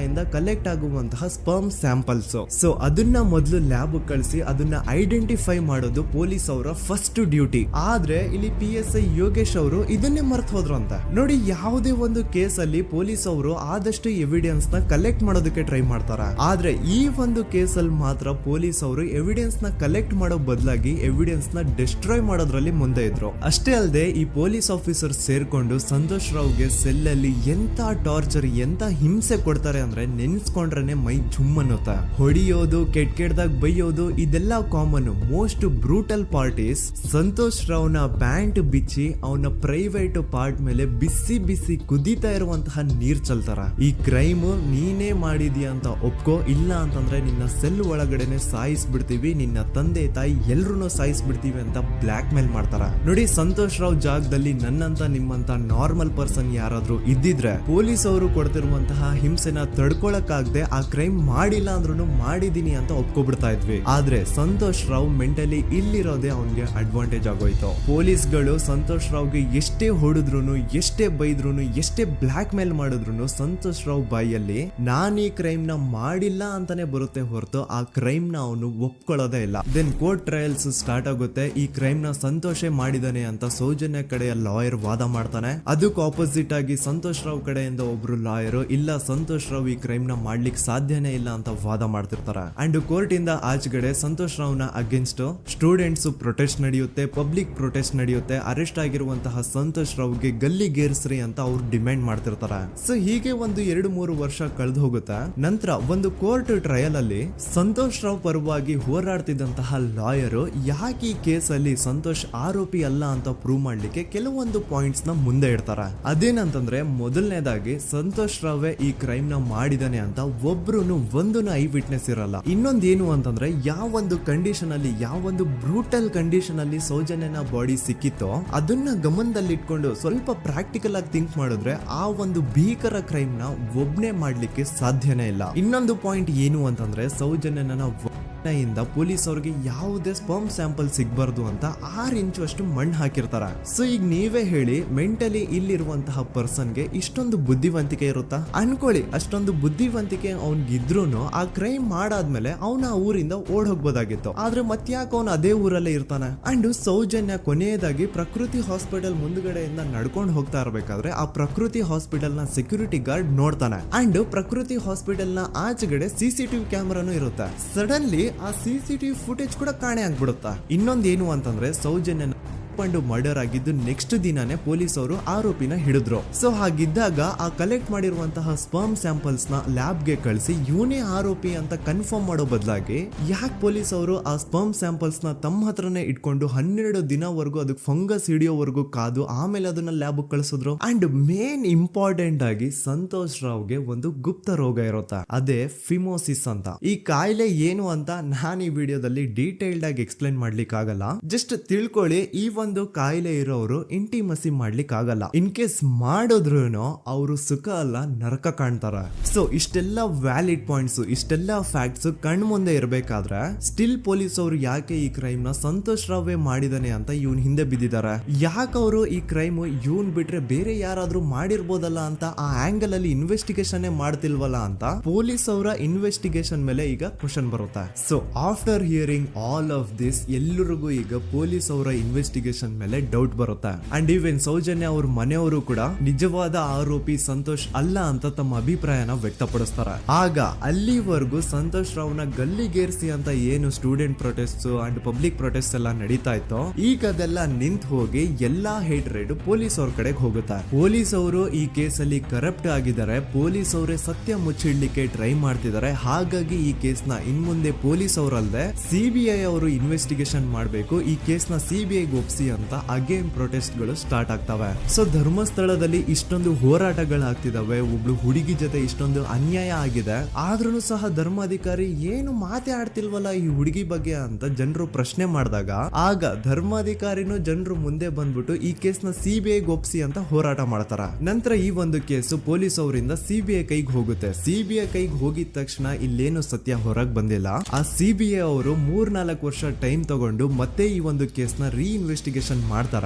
ಇಂದ ಕಲೆಕ್ಟ್ ಆಗುವಂತಹ ಸ್ಪರ್ಮ್ ಸ್ಯಾಂಪಲ್ಸ್. ಸೊ ಅದನ್ನ ಮೊದಲು ಲ್ಯಾಬ್ ಕಳಿಸಿ ಅದನ್ನ ಐಡೆಂಟಿಫೈ ಮಾಡೋದು ಪೊಲೀಸ್ ಅವರ ಫಸ್ಟ್ ಡ್ಯೂಟಿ. ಆದ್ರೆ ಇಲ್ಲಿ PSI ಯೋಗೇಶ್ ಅವರು ಇದನ್ನೇ ಮರ್ತು ಹೋದ್ರು ಅಂತ ನೋಡಿ. ಯಾವುದೇ ಒಂದು ಕೇಸ್ ಅಲ್ಲಿ ಪೊಲೀಸ್ ಅವರು ಆದಷ್ಟು ಎವಿಡೆನ್ಸ್ ನ ಕಲೆಕ್ಟ್ ಮಾಡೋದಕ್ಕೆ ಟ್ರೈ ಮಾಡ್ತಾರೆ. ಆದ್ರೆ ಈ ಒಂದು ಕೇಸ್ ಅಲ್ಲಿ ಮಾತ್ರ ಪೊಲೀಸ್ ಅವರು ಎವಿಡೆನ್ಸ್ ನ ಕಲೆಕ್ಟ್ ಮಾಡೋ ಬದಲಾಗಿ ಎವಿಡೆನ್ಸ್ ನ ಡಿಸ್ಟ್ರಾಯ್ ಮಾಡೋದ್ರಲ್ಲಿ ಮುಂದೆ ಇದ್ರು. ಅಷ್ಟೇ ಅಲ್ಲದೆ ಈ ಪೊಲೀಸ್ ಆಫೀಸರ್ ಸೇರ್ಕೊಂಡು ಸಂತೋಷ್ ರಾವ್ಗೆ ಸೆಲ್ ಅಲ್ಲಿ ಎಂತ ಟಾರ್ಚರ್, ಎಂತ ಹಿಂಸೆ ಕೊಡ್ತಾರೆ ಅಂದ್ರೆ ನೆನ್ಸ್ಕೊಂಡ್ರೆ ಮೈ ಜುಮ್ ಅನ್ನುತ್ತ. ಹೊಡಿಯೋದು, ಕೆಟ್ಟದಾಗ ಬೈಯೋದು, ಇದೆಲ್ಲ common. Most brutal parties Santosh ರಾವ್ನ ಪ್ಯಾಂಟ್ ಬಿಚ್ಚಿ ಅವನ ಪ್ರೈವೇಟ್ ಪಾರ್ಟ್ ಮೇಲೆ ಬಿಸಿ ಬಿಸಿ ಕುದೀತಾ ಇರುವಂತಹ ನೀರ್ ಚಲ್ತಾರ. ಈ ಕ್ರೈಮ್ ನೀನೇ ಮಾಡಿದ್ಯಾ ಅಂತ ಒಪ್ಕೋ, ಇಲ್ಲ ಅಂತಂದ್ರೆ ನಿನ್ನ ಸೆಲ್ ಒಳಗಡೆನೆ ಸಾಯಿಸ್ಬಿಡ್ತೀವಿ, ನಿನ್ನ ತಂದೆ ತಾಯಿ ಎಲ್ರು ಸಾಯಿಸ್ಬಿಡ್ತೀವಿ ಅಂತ ಬ್ಲಾಕ್ ಮೇಲ್ ಮಾಡ್ತಾರ. ನೋಡಿ, ಸಂತೋಷ್ ರಾವ್ ಜಾಗದಲ್ಲಿ ನನ್ನಂತ ನಿಮ್ಮಂತ ನಾರ್ಮಲ್ ಪರ್ಸನ್ ಯಾರಾದ್ರೂ ಇದ್ದಿದ್ರೆ ಪೊಲೀಸ್ ಅವರು ಕೊಡ್ತಿರುವಂತಹ ಹಿಂಸೆನ ತಡ್ಕೊಳಕ್ಕಾಗದೆ ಆ ಕ್ರೈಮ್ ಮಾಡಿಲ್ಲ ಅಂದ್ರೂ ಮಾಡಿದೀನಿ ಅಂತ ಒಪ್ಕೊಬಿಡ್ತಾ ಇದ್ವಿ. ಆದ್ರೆ ಸಂತೋಷ್ ರಾವ್ ಮೆಂಟಲಿ ಇಲ್ಲಿರೋದೇ ಅವನ್ಗೆ ಅಡ್ವಾಂಟೇಜ್ ಆಗೋಯ್ತು. ಪೊಲೀಸ್ಗಳು ಸಂತೋಷ್ ರಾವ್ಗೆ ಎಷ್ಟೇ ಹೊಡೆದ್ರು, ಎಷ್ಟೇ ಬೈದ್ರು, ಎಷ್ಟೇ ಬ್ಲಾಕ್ ಮೇಲ್ ಮಾಡಿದ್ರು ಸಂತೋಷ್ ರಾವ್ ಬಾಯಲ್ಲಿ ನಾನ್ ಈ ಕ್ರೈಮ್ ನ ಮಾಡಿಲ್ಲ ಅಂತಾನೆ ಬರುತ್ತೆ ಹೊರತು ಆ ಕ್ರೈಮ್ ನ ಅವನು ಒಪ್ಕೊಳ್ಳೋದೇ ಇಲ್ಲ. ದೆನ್ ಕೋರ್ಟ್ ಟ್ರಯಲ್ಸ್ ಸ್ಟಾರ್ಟ್ ಆಗುತ್ತೆ. ಈ ಕ್ರೈಮ್ ನ ಸಂತೋಷೇ ಮಾಡಿದಾನೆ ಅಂತ ಸೌಜನ್ಯ ಕಡೆಯ ಲಾಯರ್ ವಾದ ಮಾಡ್ತಾನೆ. ಅದಕ್ಕೆ ಆಪೋಸಿಟ್ ಆಗಿ ಸಂತೋಷ್ ರಾವ್ ಕಡೆಯಿಂದ ಒಬ್ರು ಲಾಯರ್ ಇಲ್ಲ, ಸಂತೋಷ್ ರಾವ್ ಈ ಕ್ರೈಮ್ ನ ಮಾಡ್ಲಿಕ್ಕೆ ಸಾಧ್ಯನೇ ಇಲ್ಲ ಅಂತ ವಾದ ಮಾಡ್ತಿರ್ತಾರೆ. ಅಂಡ್ ಕೋರ್ಟ್ ಇಂದ ಆಚೆಗಡೆ ಸಂತೋಷ್ ರಾವ್ ನ ಅಗೇನ್ಸ್ಟ್ ಸ್ಟೂಡೆಂಟ್ಸ್ ಪ್ರೊಟೆಸ್ಟ್ ನಡೆಯುತ್ತೆ, ಪಬ್ಲಿಕ್ ಪ್ರೊಟೆಸ್ಟ್ ನಡೆಯುತ್ತೆ. ಅರೆಸ್ಟ್ ಆಗಿರುವಂತಹ ಸಂತೋಷ್ ರಾವ್ಗೆ ಗಲ್ಲಿಗೇರಿಸ್ರಿ ಅಂತ ಅವ್ರು ಡಿಮ್ಯಾಂಡ್ ಮಾಡ್ತಿರ್ತಾರೆ. ಸೊ ಹೀಗೆ ಒಂದು 2-3 ವರ್ಷ ಕಳೆದು ಹೋಗುತ್ತೆ. ನಂತರ ಒಂದು ಕೋರ್ಟ್ ಟ್ರಯಲ್ ಅಲ್ಲಿ ಸಂತೋಷ್ ರಾವ್ ಪರವಾಗಿ ಹೋರಾಡ್ತಿದ್ದಂತಹ ಲಾಯರ್ ಯಾಕೆ ಈ ಕೇಸ್ ಅಲ್ಲಿ ಸಂತೋಷ್ ಆರೋಪಿ ಅಲ್ಲ ಅಂತ ಪ್ರೂವ್ ಮಾಡ್ಲಿಕ್ಕೆ ಕೆಲವೊಂದು ಪಾಯಿಂಟ್ಸ್ ನ ಮುಂದೆ ಇಡ್ತಾರೆ. ಅದೇನಂತಂದ್ರೆ, ಮೊದಲನೇದಾಗಿ ಸಂತೋಷ್ ರಾವ್ ಈ ಕ್ರೈಮ್ ನ ಮಾಡಿದಾನೆ ಅಂತ ಒಬ್ರು ಒಂದೂನು ಐ ವಿಟ್ನೆಸ್ ಇರಲ್ಲ. ಇನ್ನೊಂದೇನು ಅಂತಂದ್ರೆ, ಯಾವೊಂದು ಕಂಡೀಷನ್ ಅಲ್ಲಿ, ಯಾವೊಂದು ಬ್ರೂಟಲ್ ಕಂಡೀಷನ್ ಅಲ್ಲಿ ಸೌಜನ್ಯನ ಬಾಡಿ ಸಿಕ್ಕಿತ್ತೋ ಅದನ್ನ ಗಮನದಲ್ಲಿಟ್ಕೊಂಡು ಸ್ವಲ್ಪ ಪ್ರಾಕ್ಟಿಕಲ್ ಆಗಿ ಥಿಂಕ್ ಮಾಡಿದ್ರೆ ಆ ಒಂದು ಭೀಕರ ಕ್ರೈಮ್ ನ ಒಬ್ನೇ ಮಾಡ್ಲಿಕ್ಕೆ ಸಾಧ್ಯನೇ ಇಲ್ಲ. ಇನ್ನೊಂದು ಪಾಯಿಂಟ್ ಏನು ಅಂತಂದ್ರೆ, ಸೌಜನ್ಯನ ಇಂದ ಪೊಲೀಸ್ ಅವ್ರಿಗೆ ಯಾವುದೇ ಸ್ಪರ್ಮ್ ಸ್ಯಾಂಪಲ್ ಸಿಗ್ಬಾರ್ದು ಅಂತ 6 ಇಂಚು ಅಷ್ಟು ಮಣ್ಣು ಹಾಕಿರ್ತಾರ. ಸೊ ಈಗ ನೀವೇ ಹೇಳಿ, ಮೆಂಟಲಿ ಇಲ್ಲಿರುವಂತಹ ಪರ್ಸನ್ಗೆ ಇಷ್ಟೊಂದು ಬುದ್ಧಿವಂತಿಕೆ ಇರುತ್ತಾ ಅನ್ಕೊಳ್ಳಿ. ಅಷ್ಟೊಂದು ಬುದ್ಧಿವಂತಿಕೆ ಅವ್ನಿಗಿದ್ರೂನು ಆ ಕ್ರೈಮ್ ಮಾಡಾದ್ಮೇಲೆ ಅವನ ಆ ಊರಿಂದ ಓಡ್ ಹೋಗ್ಬೋದಾಗಿತ್ತು. ಆದ್ರೆ ಮತ್ತ್ಯಾಕೆ ಅವನು ಅದೇ ಊರಲ್ಲೇ ಇರ್ತಾನೆ. ಅಂಡ್ ಸೌಜನ್ಯ ಕೊನೆಯದಾಗಿ ಪ್ರಕೃತಿ ಹಾಸ್ಪಿಟಲ್ ಮುಂದ್ಗಡೆಯಿಂದ ನಡ್ಕೊಂಡು ಹೋಗ್ತಾ ಇರ್ಬೇಕಾದ್ರೆ ಆ ಪ್ರಕೃತಿ ಹಾಸ್ಪಿಟಲ್ ನ ಸೆಕ್ಯೂರಿಟಿ ಗಾರ್ಡ್ ನೋಡ್ತಾನೆ. ಅಂಡ್ ಪ್ರಕೃತಿ ಹಾಸ್ಪಿಟಲ್ ನ ಆಚೆಗಡೆ CCTV ಕ್ಯಾಮರಾನು ಇರುತ್ತೆ. ಸಡನ್ಲಿ ಆ CCTV ಫುಟೇಜ್ ಕೂಡ ಕಾಣೆ ಆಗ್ಬಿಡುತ್ತಾ. ಇನ್ನೊಂದೇನು ಅಂತಂದ್ರೆ, ಸೌಜನ್ಯ ಮರ್ಡರ್ ಆಗಿದ್ದು ನೆಕ್ಸ್ಟ್ ದಿನಾನೇ ಪೊಲೀಸ್ ಅವರು ಆರೋಪಿನ ಹಿಡಿದ್ರು. ಸೊ ಹಾಗಿದ್ದಾಗ ಆ ಕಲೆಕ್ಟ್ ಮಾಡಿರುವಂತಹ ಸ್ಪರ್ಮ್ ಸ್ಯಾಂಪಲ್ಸ್ ನ ಲ್ಯಾಬ್ ಗೆ ಕಳಿಸಿ ಇವನೇ ಆರೋಪಿ ಅಂತ ಕನ್ಫರ್ಮ್ ಮಾಡೋ ಬದಲಾಗಿ ಯಾಕೆ ಪೊಲೀಸ್ ಅವರು ಆ ಸ್ಪರ್ಮ್ ಸ್ಯಾಂಪಲ್ಸ್ ನ ತಮ್ಮ ಹತ್ರನೇ ಇಟ್ಕೊಂಡು 12 ದಿನವರೆಗೂ ಅದಕ್ಕೆ ಫಂಗಸ್ ಹಿಡಿಯೋವರೆಗೂ ಕಾದು ಆಮೇಲೆ ಅದನ್ನ ಲ್ಯಾಬ್ ಕಳಿಸಿದ್ರು. ಅಂಡ್ ಮೇನ್ ಇಂಪಾರ್ಟೆಂಟ್ ಆಗಿ ಸಂತೋಷ್ ರಾವ್ಗೆ ಒಂದು ಗುಪ್ತ ರೋಗ ಇರುತ್ತೆ, ಅದೇ ಫಿಮೋಸಿಸ್ ಅಂತ. ಈ ಕಾಯಿಲೆ ಏನು ಅಂತ ನಾನು ಈ ವಿಡಿಯೋದಲ್ಲಿ ಡೀಟೇಲ್ಡ್ ಆಗಿ ಎಕ್ಸ್ಪ್ಲೈನ್ ಮಾಡ್ಲಿಕ್ಕೆ ಆಗಲ್ಲ. ಜಸ್ಟ್ ತಿಳ್ಕೊಳ್ಳಿ, ಈ ಒಂದು ಕಾಯಿಲೆ ಇರೋರು ಇಂಟಿಮಸಿ ಮಾಡ್ಲಿಕ್ಕೆ ಆಗಲ್ಲ. ಇನ್ ಕೇಸ್ ಮಾಡಿದ್ರು ಅವರು ಸುಖ ಅಲ್ಲ ನರಕ ಕಾಣ್ತಾರ. ಸೊ ಇಷ್ಟೆಲ್ಲ ವ್ಯಾಲಿಡ್ ಪಾಯಿಂಟ್ಸ್, ಇಷ್ಟೆಲ್ಲ ಫ್ಯಾಕ್ಟ್ಸ್ ಕಣ್ ಮುಂದೆ ಇರಬೇಕಾದ್ರೆ ಸ್ಟಿಲ್ ಪೊಲೀಸ್ ಅವರು ಯಾಕೆ ಈ ಕ್ರೈಮ್ ನ ಸಂತೋಷ್ ರಾವೇ ಮಾಡಿದಾನೆ ಅಂತ ಇವನ್ ಹಿಂದೆ ಬಿದ್ದಿದ್ದಾರೆ. ಯಾಕೆ ಅವರು ಈ ಕ್ರೈಮ್ ಇವನ್ ಬಿಟ್ರೆ ಬೇರೆ ಯಾರಾದ್ರೂ ಮಾಡಿರ್ಬೋದಲ್ಲ ಅಂತ ಆ ಆಂಗಲ್ ಅಲ್ಲಿ ಇನ್ವೆಸ್ಟಿಗೇಷನ್ ಮಾಡ್ತಿಲ್ವಲ್ಲ ಅಂತ ಪೊಲೀಸ್ ಅವರ ಇನ್ವೆಸ್ಟಿಗೇಷನ್ ಮೇಲೆ ಈಗ ಕ್ವಶನ್ ಬರುತ್ತೆ. So after hearing all of this, ಎಲ್ಲರಿಗೂ ಈಗ ಪೊಲೀಸ್ ಅವರ ಇನ್ವೆಸ್ಟಿಗೇಷನ್ ಇನ್ವೆಸ್ಟಿಗೇಷನ್ ಮೇಲೆ ಡೌಟ್ ಬರುತ್ತೆ. ಅಂಡ್ ಈವನ್ ಸೌಜನ್ಯ ಅವ್ರ ಮನೆಯವರು ಕೂಡ ನಿಜವಾದ ಆರೋಪಿ ಸಂತೋಷ್ ಅಲ್ಲ ಅಂತ ತಮ್ಮ ಅಭಿಪ್ರಾಯನ ವ್ಯಕ್ತಪಡಿಸ್ತಾರೆ. ಆಗ ಅಲ್ಲಿವರೆಗೂ ಸಂತೋಷ್ ರಾವ್ನ ಗಲ್ಲಿಗೇರಿಸಿ ಅಂತ ಏನು student protest and public protest ಎಲ್ಲ ನಡೀತಾ ಇತ್ತು, ಈಗ ಅದೆಲ್ಲ ನಿಂತು ಹೋಗಿ ಎಲ್ಲಾ ಹೇಟ್ ರೇಟ್ ಪೊಲೀಸ್ ಅವ್ರ ಕಡೆಗೆ ಹೋಗುತ್ತೆ. ಪೊಲೀಸ್ ಅವರು ಈ ಕೇಸಲ್ಲಿ ಕರಪ್ಟ್ ಆಗಿದ್ದಾರೆ, ಪೊಲೀಸ್ ಅವರೇ ಸತ್ಯ ಮುಚ್ಚಿಡ್ಲಿಕ್ಕೆ ಟ್ರೈ ಮಾಡ್ತಿದ್ದಾರೆ. ಹಾಗಾಗಿ ಈ ಕೇಸ್ನ ಇನ್ಮುಂದೆ ಪೊಲೀಸ್ ಅವರಲ್ಲದೆ ಸಿಬಿಐ ಅವರು ಇನ್ವೆಸ್ಟಿಗೇಷನ್ ಮಾಡಬೇಕು, ಈ ಕೇಸ್ನ ಸಿಬಿಐ ಒಪ್ಸಿ ಅಂತ ಅಗೇನ್ ಪ್ರೊಟೆಸ್ಟ್ ಗಳು ಸ್ಟಾರ್ಟ್ ಆಗ್ತವೆ. ಸೊ ಧರ್ಮಸ್ಥಳದಲ್ಲಿ ಇಷ್ಟೊಂದು ಹೋರಾಟಗಳಾಗ್ತಿದಾವೆ, ಒಬ್ಳು ಹುಡುಗಿ ಜೊತೆ ಇಷ್ಟೊಂದು ಅನ್ಯಾಯ ಆಗಿದೆ, ಆದ್ರೂ ಸಹ ಧರ್ಮಾಧಿಕಾರಿ ಏನು ಮಾತೇ ಆಡ್ತಿಲ್ವಲ್ಲ ಈ ಹುಡುಗಿ ಬಗ್ಗೆ ಅಂತ ಜನರು ಪ್ರಶ್ನೆ ಮಾಡಿದಾಗ ಆಗ ಧರ್ಮಾಧಿಕಾರಿನೂ ಜನರು ಮುಂದೆ ಬಂದ್ಬಿಟ್ಟು ಈ ಕೇಸ್ನ ಸಿಬಿಐ ಒಪ್ಸಿ ಅಂತ ಹೋರಾಟ ಮಾಡ್ತಾರ. ನಂತರ ಈ ಒಂದು ಕೇಸು ಪೊಲೀಸ್ ಅವರಿಂದ ಸಿಬಿಐ ಕೈಗೆ ಹೋಗುತ್ತೆ. ಸಿಬಿಐ ಕೈಗೆ ಹೋಗಿದ ತಕ್ಷಣ ಇಲ್ಲೇನು ಸತ್ಯ ಹೊರಗೆ ಬಂದಿಲ್ಲ. ಆ ಸಿಬಿಐ ಅವರು 3-4 ವರ್ಷ ಟೈಮ್ ತಗೊಂಡು ಮತ್ತೆ ಈ ಒಂದು ಕೇಸ್ನ ರೀ ಇನ್ವೆಸ್ಟಿಗೇಷನ್ ಮಾಡ್ತಾರ.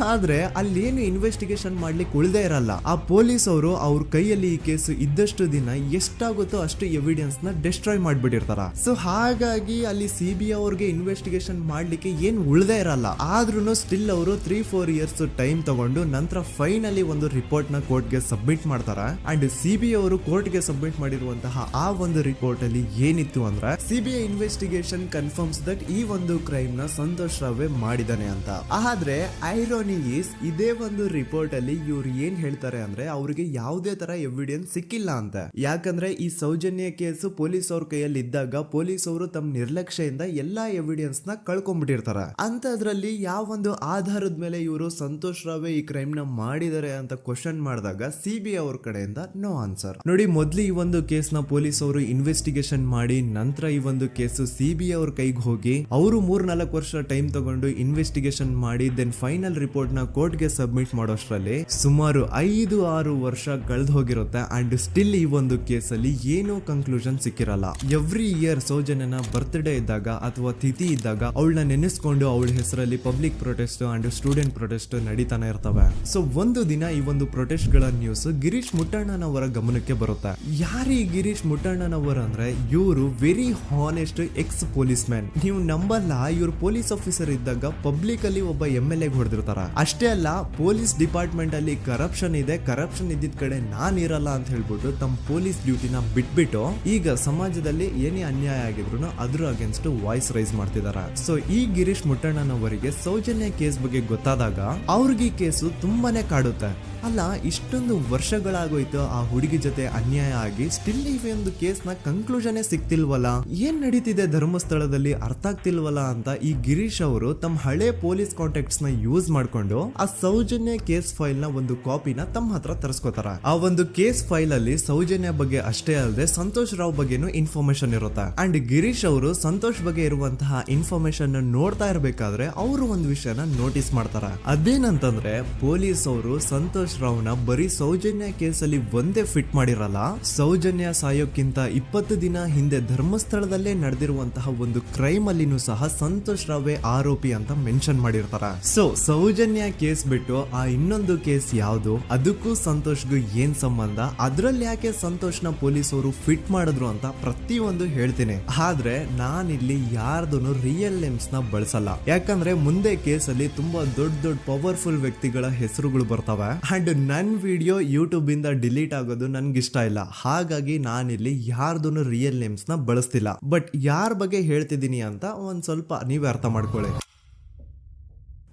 ಆದ್ರೆ ಅಲ್ಲೇನು ಇನ್ವೆಸ್ಟಿಗೇಷನ್ ಮಾಡ್ಲಿಕ್ಕೆ ಉಳ್ದೇ ಇರಲ್ಲ. ಆ ಪೊಲೀಸ್ ಅವರು ಅವ್ರ ಕೈಯಲ್ಲಿ ಈ ಕೇಸು ಇದ್ದಷ್ಟು ದಿನ ಎಷ್ಟಾಗುತ್ತೋ ಅಷ್ಟು ಎವಿಡೆನ್ಸ್ ನ ಡಿಸ್ಟ್ರಾಯ್ ಮಾಡ್ಬಿಟ್ಟಿರ್ತಾರ. ಸೊ ಹಾಗಾಗಿ ಅಲ್ಲಿ ಸಿಬಿಐ ಅವ್ರಿಗೆ ಇನ್ವೆಸ್ಟಿಗೇಷನ್ ಮಾಡ್ಲಿಕ್ಕೆ ಏನ್ ಉಳ್ದೇ ಇರಲ್ಲ. ಆದ್ರೂ ಸ್ಟಿಲ್ ಅವರು 3-4 ಇಯರ್ಸ್ ಟೈಮ್ ತಗೊಂಡು ನಂತರ ಫೈನಲಿ ಒಂದು ರಿಪೋರ್ಟ್ ನ ಕೋರ್ಟ್ ಗೆ ಸಬ್ಮಿಟ್ ಮಾಡ್ತಾರ. ಅಂಡ್ ಸಿಬಿಐ ಅವರು ಕೋರ್ಟ್ ಗೆ ಸಬ್ಮಿಟ್ ಮಾಡಿರುವಂತಹ ಆ ಒಂದು ರಿಪೋರ್ಟ್ ಅಲ್ಲಿ ಏನಿತ್ತು ಅಂದ್ರೆ ಸಿಬಿಐ ಇನ್ವೆಸ್ಟಿಗೇಷನ್ ಕನ್ಫರ್ಮ್ಸ್ ದಟ್ ಈ ಒಂದು ಕ್ರೈಮ್ ನ ಸಂತೋಷ್ ರಾವ್ ಮಾಡಿದಾನೆ ಅಂತ. ಆದ್ರೆ ಐರಾನಿ ಈಸ್ ಇದೇ ಒಂದು ರಿಪೋರ್ಟ್ ಅಲ್ಲಿ ಇವ್ರು ಏನ್ ಹೇಳ್ತಾರೆ ಅಂದ್ರೆ ಅವ್ರಿಗೆ ಯಾವುದೇ ತರ ಎವಿಡೆನ್ಸ್ ಸಿಕ್ಕಿಲ್ಲ ಅಂತ. ಯಾಕಂದ್ರೆ ಈ ಸೌಜನ್ಯ ಕೇಸು ಪೊಲೀಸ್ ಅವ್ರ ಕೈಯಲ್ಲಿ ಇದ್ದಾಗ ಪೊಲೀಸ್ ಅವರು ತಮ್ಮ ನಿರ್ಲಕ್ಷ್ಯದಿಂದ ಎಲ್ಲಾ ಎವಿಡೆನ್ಸ್ ನ ಕಳ್ಕೊಂಡ್ಬಿಟ್ಟಿರ್ತಾರ. ಅಂತದ್ರಲ್ಲಿ ಯಾವ ಒಂದು ಆಧಾರದ ಮೇಲೆ ಇವರು ಸಂತೋಷ್ ರಾವ್ ಈ ಕ್ರೈಮ್ ನ ಮಾಡಿದ್ದಾರೆ ಅಂತ ಕ್ವಶನ್ ಮಾಡಿದಾಗ ಸಿಬಿಐ ಅವ್ರ ಕಡೆಯಿಂದ ನೋ ಆನ್ಸರ್. ನೋಡಿ, ಮೊದ್ಲು ಈ ಒಂದು ಕೇಸ್ ನ ಪೊಲೀಸ್ ಅವರು ಇನ್ವೆಸ್ಟಿಗೇಷನ್ ಮಾಡಿ ನಂತರ ಈ ಒಂದು ಕೇಸು ಸಿಬಿಐ ಅವ್ರ ಕೈಗೆ ಹೋಗಿ ಅವರು 3-4 ವರ್ಷ ಟೈಮ್ ತಗೊಂಡು ಇನ್ವೆಸ್ಟಿಗೇಷನ್ ಮಾಡಿ ದೆನ್ ಫೈನಲ್ ರಿಪೋರ್ಟ್ ನ ಕೋರ್ಟ್ ಗೆ ಸಬ್ಮಿಟ್ ಮಾಡೋಷ್ಟ್ರಲ್ಲಿ ಸುಮಾರು 5-6 ವರ್ಷ ಕಳೆದು ಹೋಗಿರುತ್ತೆ. ಅಂಡ್ ಸ್ಟಿಲ್ ಈ ಒಂದು ಕೇಸಲ್ಲಿ ಏನೂ ಕನ್ಕ್ಲೂಷನ್ ಸಿಕ್ಕಿರಲ್ಲ. ಎವ್ರಿ ಇಯರ್ ಸೌಜನ್ಯನ ಬರ್ತ್ಡೇ ಇದ್ದಾಗ ಅಥವಾ ತಿಥಿ ಇದ್ದಾಗ ಅವಳನ್ನ ನೆನೆಸ್ಕೊಂಡು ಅವಳ ಹೆಸರಲ್ಲಿ public protest and student protest ನಡೀತಾನೆ ಇರ್ತವೆ. ಸೊ ಒಂದು ದಿನ ಈ ಒಂದು ಪ್ರೊಟೆಸ್ಟ್ ಗಳ ನ್ಯೂಸ್ ಗಿರೀಶ್ ಮುಟ್ಟಣ್ಣನವರ ಗಮನಕ್ಕೆ ಬರುತ್ತೆ. ಯಾರು ಈ ಗಿರೀಶ್ ಮುಟ್ಟಣ್ಣನವರ ಅಂದ್ರೆ ಇವರು very honest X police man. ನೀವು ನಂಬಲ್ಲ, ಇವ್ರು ಪೊಲೀಸ್ ಆಫೀಸರ್ ಇದ್ದಾಗ ಪಬ್ಲಿಕ್ ಅಲ್ಲಿ ಒಬ್ಬ MLA ಹೊಡೆದಿರ್ತಾರ. ಅಷ್ಟೇ ಅಲ್ಲ, ಪೊಲೀಸ್ ಡಿಪಾರ್ಟ್ಮೆಂಟ್ ಅಲ್ಲಿ ಕರಪ್ಷನ್ ಇದೆ, ಕರಪ್ಷನ್ ಇದ್ದಿದ್ ಕಡೆ ನಾನ್ ಇರಲ್ಲ ಅಂತ ಹೇಳ್ಬಿಟ್ಟು ತಮ್ಮ ಪೊಲೀಸ್ ಡ್ಯೂಟಿನ ಬಿಟ್ಬಿಟ್ಟು ಈಗ ಸಮಾಜದಲ್ಲಿ ಏನೇ ಅನ್ಯಾಯ ಆಗಿದ್ರು ಅದ್ರ ಅಗೇನ್ಸ್ಟ್ ವಾಯ್ಸ್ ರೈಸ್ ಮಾಡ್ತಿದಾರ. ಸೊ ಈ ಗಿರೀಶ್ ಮುಟ್ಟಣ್ಣನವರಿಗೆ ಸೌಜನ್ಯ ಕೇಸ್ ಬಗ್ಗೆ ಗೊತ್ತಾದಾಗ ಅವ್ರಿಗೆ ಈ ಕೇಸು ತುಂಬಾನೇ ಕಾಡುತ್ತೆ. ಅಲ್ಲ, ಇಷ್ಟೊಂದು ವರ್ಷಗಳಾಗೋಯ್ತು ಆ ಹುಡುಗಿ ಜೊತೆ ಅನ್ಯಾಯ ಆಗಿ, ಸ್ಟಿಲ್ ಈ ಒಂದು ಕೇಸ್ ನ ಕನ್ಕ್ಲೂಷನ್ ಸಿಕ್ತಿಲ್ವಲ್ಲ, ಏನ್ ನಡೀತಿದೆ ಧರ್ಮಸ್ಥಳದಲ್ಲಿ ಅರ್ಥ ಆಗ್ತಿಲ್ವಲ್ಲ ಅಂತ ಈ ಗಿರೀಶ್ ಅವರು ತಮ್ಮ ಹಳೆ ಪೊಲೀಸ್ ಕಾಂಟ್ಯಾಕ್ಟ್ಸ್ ನ ಯೂಸ್ ಮಾಡ್ಕೊಂಡು ಆ ಸೌಜನ್ಯ ಕೇಸ್ ಫೈಲ್ ನ ಒಂದು ಕಾಪಿನ ತಮ್ಮ ಹತ್ರ ತರಿಸ್ಕೋತಾರ. ಆ ಒಂದು ಕೇಸ್ ಫೈಲ್ ಅಲ್ಲಿ ಸೌಜನ್ಯ ಬಗ್ಗೆ ಅಷ್ಟೇ ಅಲ್ಲದೆ ಸಂತೋಷ್ ರಾವ್ ಬಗ್ಗೆನೂ ಇನ್ಫಾರ್ಮೇಶನ್ ಇರುತ್ತೆ. ಅಂಡ್ ಗಿರೀಶ್ ಅವರು ಸಂತೋಷ್ ಬಗ್ಗೆ ಇರುವಂತಹ ಇನ್ಫಾರ್ಮೇಶನ್ ನೋಡ್ತಾ ಇರ್ಬೇಕಾದ್ರೆ ಅವರು ಒಂದು ವಿಷಯನ ನೋಟಿಸ್ ಮಾಡ್ತಾರ. ಅದೇನಂತಂದ್ರೆ ಪೊಲೀಸ್ ಅವರು ಸಂತೋಷ್ ರಾವ್ನ ಬರೀ ಸೌಜನ್ಯ ಕೇಸಲ್ಲಿ ಒಂದೇ ಫಿಟ್ ಮಾಡಿರಲ್ಲ, ಸೌಜನ್ಯ ಸಾಯೋಕ್ಕಿಂತ 20 ದಿನ ಹಿಂದೆ ಧರ್ಮಸ್ಥಳದಲ್ಲೇ ನಡೆದಿರುವಂತಹ ಒಂದು ಕ್ರೈಮ್ ಅಲ್ಲಿನೂ ಸಹ ಸಂತೋಷ್ ರಾವ್ ಆರೋಪಿ ಅಂತ ಮೆನ್ಷನ್ ಮಾಡಿರ್ತಾರ. ಸೊ ಸೌಜನ್ಯ ಕೇಸ್ ಬಿಟ್ಟು ಆ ಇನ್ನೊಂದು ಕೇಸ್ ಯಾವುದು, ಅದಕ್ಕೂ ಸಂತೋಷ್ಗೂ ಏನ್ ಸಂಬಂಧ, ಅದ್ರಲ್ಲಿ ಯಾಕೆ ಸಂತೋಷ್ನ ಪೊಲೀಸ್ ಅವರು ಫಿಟ್ ಮಾಡಿದ್ರು ಅಂತ ಪ್ರತಿಯೊಂದು ಹೇಳ್ತೀನಿ. ಆದ್ರೆ ನಾನಿಲ್ಲಿ ಯಾರ್ದು ರಿಯಲ್ ನೇಮ್ಸ್ ನ ಬಳಸಲ್ಲ. ಯಾಕಂದ್ರೆ ಮುಂದೆ ಕೇಸಲ್ಲಿ ತುಂಬಾ ದೊಡ್ಡ ಪವರ್ಫುಲ್ ವ್ಯಕ್ತಿಗಳ ಹೆಸರುಗಳು ಬರ್ತವೆ. ಅಂಡ್ ನನ್ ವಿಡಿಯೋ ಯೂಟ್ಯೂಬ್ ಇಂದ ಡಿಲೀಟ್ ಆಗೋದು ನನ್ಗೆ ಇಷ್ಟ ಇಲ್ಲ. ಹಾಗಾಗಿ ನಾನಿಲ್ಲಿ ಯಾರ್ದು ರಿಯಲ್ ನೇಮ್ಸ್ ನ ಬಳಸ್ತಿಲ್ಲ. ಬಟ್ ಯಾರ ಬಗ್ಗೆ ಹೇಳ್ತಿದ್ದೀನಿ ಅಂತ ಒಂದ್ ಸ್ವಲ್ಪ ನೀವೇ ಅರ್ಥ ಮಾಡ್ಕೊಳ್ಳಿ.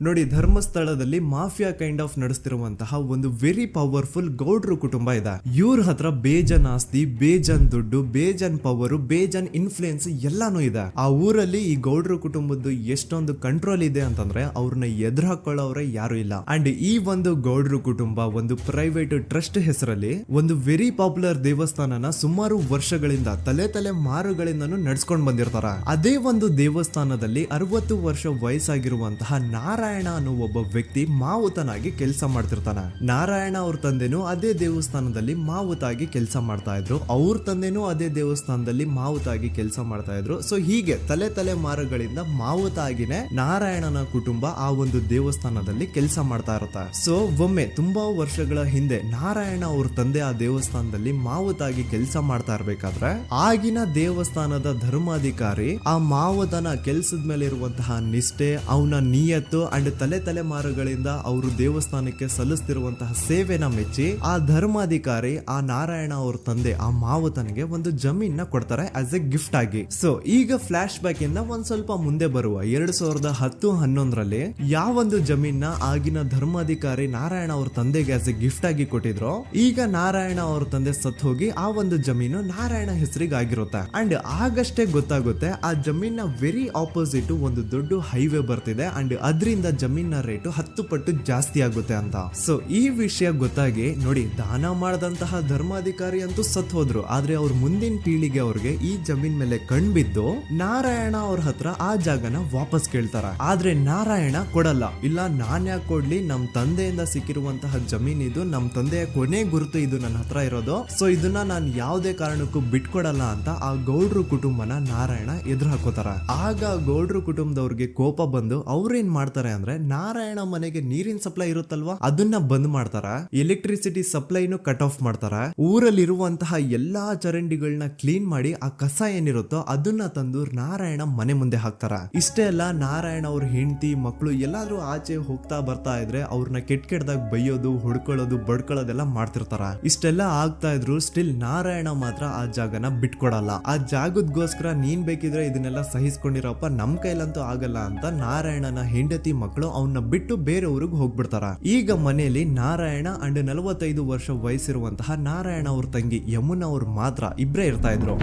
ನೋಡಿ, ಧರ್ಮಸ್ಥಳದಲ್ಲಿ ಮಾಫಿಯಾ ಕೈಂಡ್ ಆಫ್ ನಡೆಸ್ತಿರುವಂತಹ ಒಂದು ವೆರಿ ಪವರ್ಫುಲ್ ಗೌಡ್ರು ಕುಟುಂಬ ಇದೆ. ಇವ್ರ ಹತ್ರ ಬೇಜನ್ ಆಸ್ತಿ, ಬೇಜನ್ ದುಡ್ಡು, ಬೇಜನ್ ಪವರ್, ಬೇಜನ್ ಇನ್ಫ್ಲೂಯೆನ್ಸ್ ಎಲ್ಲಾನು ಇದೆ. ಆ ಊರಲ್ಲಿ ಈ ಗೌಡ್ರು ಕುಟುಂಬದ್ದು ಎಷ್ಟೊಂದು ಕಂಟ್ರೋಲ್ ಇದೆ ಅಂತಂದ್ರೆ ಅವ್ರನ್ನ ಎದುರು ಹಾಕೊಳ್ಳೋರೆ ಯಾರು ಇಲ್ಲ. ಅಂಡ್ ಈ ಒಂದು ಗೌಡ್ರು ಕುಟುಂಬ ಒಂದು ಪ್ರೈವೇಟ್ ಟ್ರಸ್ಟ್ ಹೆಸರಲ್ಲಿ ಒಂದು ವೆರಿ ಪಾಪ್ಯುಲರ್ ದೇವಸ್ಥಾನನ ಸುಮಾರು ವರ್ಷಗಳಿಂದ ತಲೆ ಮಾರುಗಳಿಂದನೂ ನಡ್ಸ್ಕೊಂಡ್ ಬಂದಿರ್ತಾರ. ಅದೇ ಒಂದು ದೇವಸ್ಥಾನದಲ್ಲಿ 60 ವರ್ಷ ವಯಸ್ಸಾಗಿರುವಂತಹ ನಾರಾಯಣ ಅನ್ನೋ ಒಬ್ಬ ವ್ಯಕ್ತಿ ಮಾವುತನಾಗಿ ಕೆಲಸ ಮಾಡ್ತಿರ್ತಾನೆ. ನಾರಾಯಣ ಅವ್ರ ತಂದೆನೂ ಅದೇ ದೇವಸ್ಥಾನದಲ್ಲಿ ಮಾವುತಾಗಿ ಕೆಲಸ ಮಾಡ್ತಾ ಇದ್ರು, ಅವ್ರ ತಂದೆನೂ ಅದೇ ದೇವಸ್ಥಾನದಲ್ಲಿ ಮಾವುತಾಗಿ ಕೆಲಸ ಮಾಡ್ತಾ ಇದ್ರು. ಸೊ ಹೀಗೆ ತಲೆ ಮಾರುಗಳಿಂದ ಮಾವುತಾಗಿನೇ ನಾರಾಯಣನ ಕುಟುಂಬ ಆ ಒಂದು ದೇವಸ್ಥಾನದಲ್ಲಿ ಕೆಲಸ ಮಾಡ್ತಾ ಇರುತ್ತೆ. ಸೊ ಒಮ್ಮೆ ತುಂಬಾ ವರ್ಷಗಳ ಹಿಂದೆ ನಾರಾಯಣ ಅವ್ರ ತಂದೆ ಆ ದೇವಸ್ಥಾನದಲ್ಲಿ ಮಾವುತಾಗಿ ಕೆಲಸ ಮಾಡ್ತಾ ಇರ್ಬೇಕಾದ್ರೆ ಆಗಿನ ದೇವಸ್ಥಾನದ ಧರ್ಮಾಧಿಕಾರಿ ಆ ಮಾವುತನ ಕೆಲ್ಸದ ಮೇಲೆ ಇರುವಂತಹ ನಿಷ್ಠೆ, ಅವನ ನಿಯತ್ತು ಅಂಡ್ ತಲೆಮಾರುಗಳಿಂದ ಅವರು ದೇವಸ್ಥಾನಕ್ಕೆ ಸಲ್ಲಿಸ್ತಿರುವಂತಹ ಸೇವೆನ ಮೆಚ್ಚಿ ಆ ಧರ್ಮಾಧಿಕಾರಿ ಆ ನಾರಾಯಣ ಅವ್ರ ತಂದೆ ಆ ಮಾವುತನಿಗೆ ಒಂದು ಜಮೀನ್ ಕೊಡ್ತಾರೆ ಆಸ್ ಎ ಗಿಫ್ಟ್ ಆಗಿ. ಸೊ ಈಗ ಫ್ಲಾಶ್ ಬ್ಯಾಕ್ ಇಂದ ಒಂದ್ ಸ್ವಲ್ಪ ಮುಂದೆ ಬರುವ 2010-11ರಲ್ಲಿ ಯಾವೊಂದು ಜಮೀನ ಆಗಿನ ಧರ್ಮಾಧಿಕಾರಿ ನಾರಾಯಣ ಅವ್ರ ತಂದೆಗೆ ಆಸ್ ಎ ಗಿಫ್ಟ್ ಆಗಿ ಕೊಟ್ಟಿದ್ರು, ಈಗ ನಾರಾಯಣ ಅವ್ರ ತಂದೆ ಸತ್ ಹೋಗಿ ಆ ಒಂದು ಜಮೀನು ನಾರಾಯಣ ಹೆಸರಿಗೆ ಆಗಿರುತ್ತೆ. ಅಂಡ್ ಆಗಷ್ಟೇ ಗೊತ್ತಾಗುತ್ತೆ ಆ ಜಮೀನ ವೆರಿ ಆಪೋಸಿಟ್ ಒಂದು ದೊಡ್ಡ ಹೈವೇ ಬರ್ತಿದೆ ಅಂಡ್ ಅದರಿಂದ ಜಮೀನ ರೇಟು 10 ಪಟ್ಟು ಜಾಸ್ತಿ ಆಗುತ್ತೆ ಅಂತ. ಸೊ ಈ ವಿಷಯ ಗೊತ್ತಾಗಿ ನೋಡಿ ದಾನ ಮಾಡದಂತಹ ಧರ್ಮಾಧಿಕಾರಿ ಅಂತೂ ಸತ್ ಹೋದ್ರು, ಆದ್ರೆ ಅವ್ರ ಮುಂದಿನ ಪೀಳಿಗೆ ಅವ್ರಿಗೆ ಈ ಜಮೀನ್ ಮೇಲೆ ಕಣ್ಬಿದ್ದು ನಾರಾಯಣ ಅವ್ರ ಹತ್ರ ಆ ಜಾಗನ ವಾಪಸ್ ಕೇಳ್ತಾರ. ಆದ್ರೆ ನಾರಾಯಣ ಕೊಡಲ್ಲ. ಇಲ್ಲ ನಾನ್ ಯಾಕೆ ಕೊಡ್ಲಿ, ನಮ್ ತಂದೆಯಿಂದ ಸಿಕ್ಕಿರುವಂತಹ ಜಮೀನ್ ಇದು, ನಮ್ ತಂದೆಯ ಕೊನೆ ಗುರುತು ಇದು ನನ್ನ ಹತ್ರ ಇರೋದು, ಸೊ ಇದನ್ನ ನಾನು ಯಾವುದೇ ಕಾರಣಕ್ಕೂ ಬಿಟ್ಕೊಡಲ್ಲ ಅಂತ ಆ ಗೌಡ್ರು ಕುಟುಂಬನ ನಾರಾಯಣ ಎದುರು ಹಾಕೋತಾರ. ಆಗ ಗೌಡ್ರು ಕುಟುಂಬದವ್ರಿಗೆ ಕೋಪ ಬಂದು ಅವ್ರೇನ್ ಮಾಡ್ತಾರೆ ಅಂದ್ರೆ ನಾರಾಯಣ ಮನೆಗೆ ನೀರಿನ ಸಪ್ಲೈ ಇರುತ್ತಲ್ವಾ ಅದನ್ನ ಬಂದ್ ಮಾಡ್ತಾರ, ಎಲೆಕ್ಟ್ರಿಸಿಟಿ ಸಪ್ಲೈನು ಕಟ್ ಆಫ್ ಮಾಡ್ತಾರ, ಊರಲ್ಲಿರುವಂತಹ ಎಲ್ಲಾ ಚರಂಡಿಗಳನ್ನ ಕ್ಲೀನ್ ಮಾಡಿ ಆ ಕಸ ಏನಿರುತ್ತೋ ಅದನ್ನ ತಂದು ನಾರಾಯಣ ಮನೆ ಮುಂದೆ ಹಾಕ್ತಾರ. ಇಷ್ಟೇ ಅಲ್ಲ, ನಾರಾಯಣ ಅವ್ರ ಹೆಂಡತಿ ಮಕ್ಕಳು ಎಲ್ಲಾದ್ರೂ ಆಚೆ ಹೋಗ್ತಾ ಬರ್ತಾ ಇದ್ರೆ ಅವ್ರನ್ನ ಕೆಟ್ಟದಾಗ ಬೈಯೋದು, ಹೊಡ್ಕೊಳ್ಳೋದು, ಬಡ್ಕೊಳ್ಳೋದೆಲ್ಲ ಮಾಡ್ತಿರ್ತಾರ. ಇಷ್ಟೆಲ್ಲ ಆಗ್ತಾ ಇದ್ರು ಸ್ಟಿಲ್ ನಾರಾಯಣ ಮಾತ್ರ ಆ ಜಾಗನ ಬಿಟ್ಕೊಡಲ್ಲ. ಆ ಜಾಗದಗೋಸ್ಕರ ನೀನ್ ಬೇಕಿದ್ರೆ ಇದನ್ನೆಲ್ಲ ಸಹಿಸ್ಕೊಂಡಿರಪ್ಪ, ನಮ್ ಕೈಲಂತೂ ಆಗಲ್ಲ ಅಂತ ನಾರಾಯಣನ ಹೆಂಡತಿ ಮಕ್ಕಳು ಅವನ್ನ ಬಿಟ್ಟು ಬೇರೆ ಊರಿಗೆ ಹೋಗ್ಬಿಡ್ತಾರ. ಈಗ ಮನೆಯಲ್ಲಿ ನಾರಾಯಣ ಅಂಡ್ 45 ವರ್ಷ ವಯಸ್ಸಿರುವಂತಹ ನಾರಾಯಣ ಅವ್ರ ತಂಗಿ ಯಮುನಾ ಅವ್ರು ಮಾತ್ರ ಇಬ್ರೇ ಇರ್ತಾ ಇದ್ರು.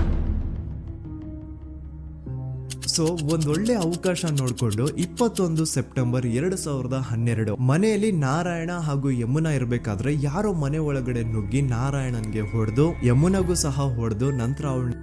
ಸೊ ಒಂದೊಳ್ಳೆ ಅವಕಾಶ ನೋಡ್ಕೊಂಡು 21 ಸೆಪ್ಟೆಂಬರ್ 2012 ಮನೆಯಲ್ಲಿ ನಾರಾಯಣ ಹಾಗೂ ಯಮುನಾ ಇರ್ಬೇಕಾದ್ರೆ ಯಾರೋ ಮನೆ ಒಳಗಡೆ ನುಗ್ಗಿ ನಾರಾಯಣನ್ಗೆ ಹೊಡೆದು ಯಮುನಾಗೂ ಸಹ ಹೊಡೆದು ನಂತರ ಅವಳು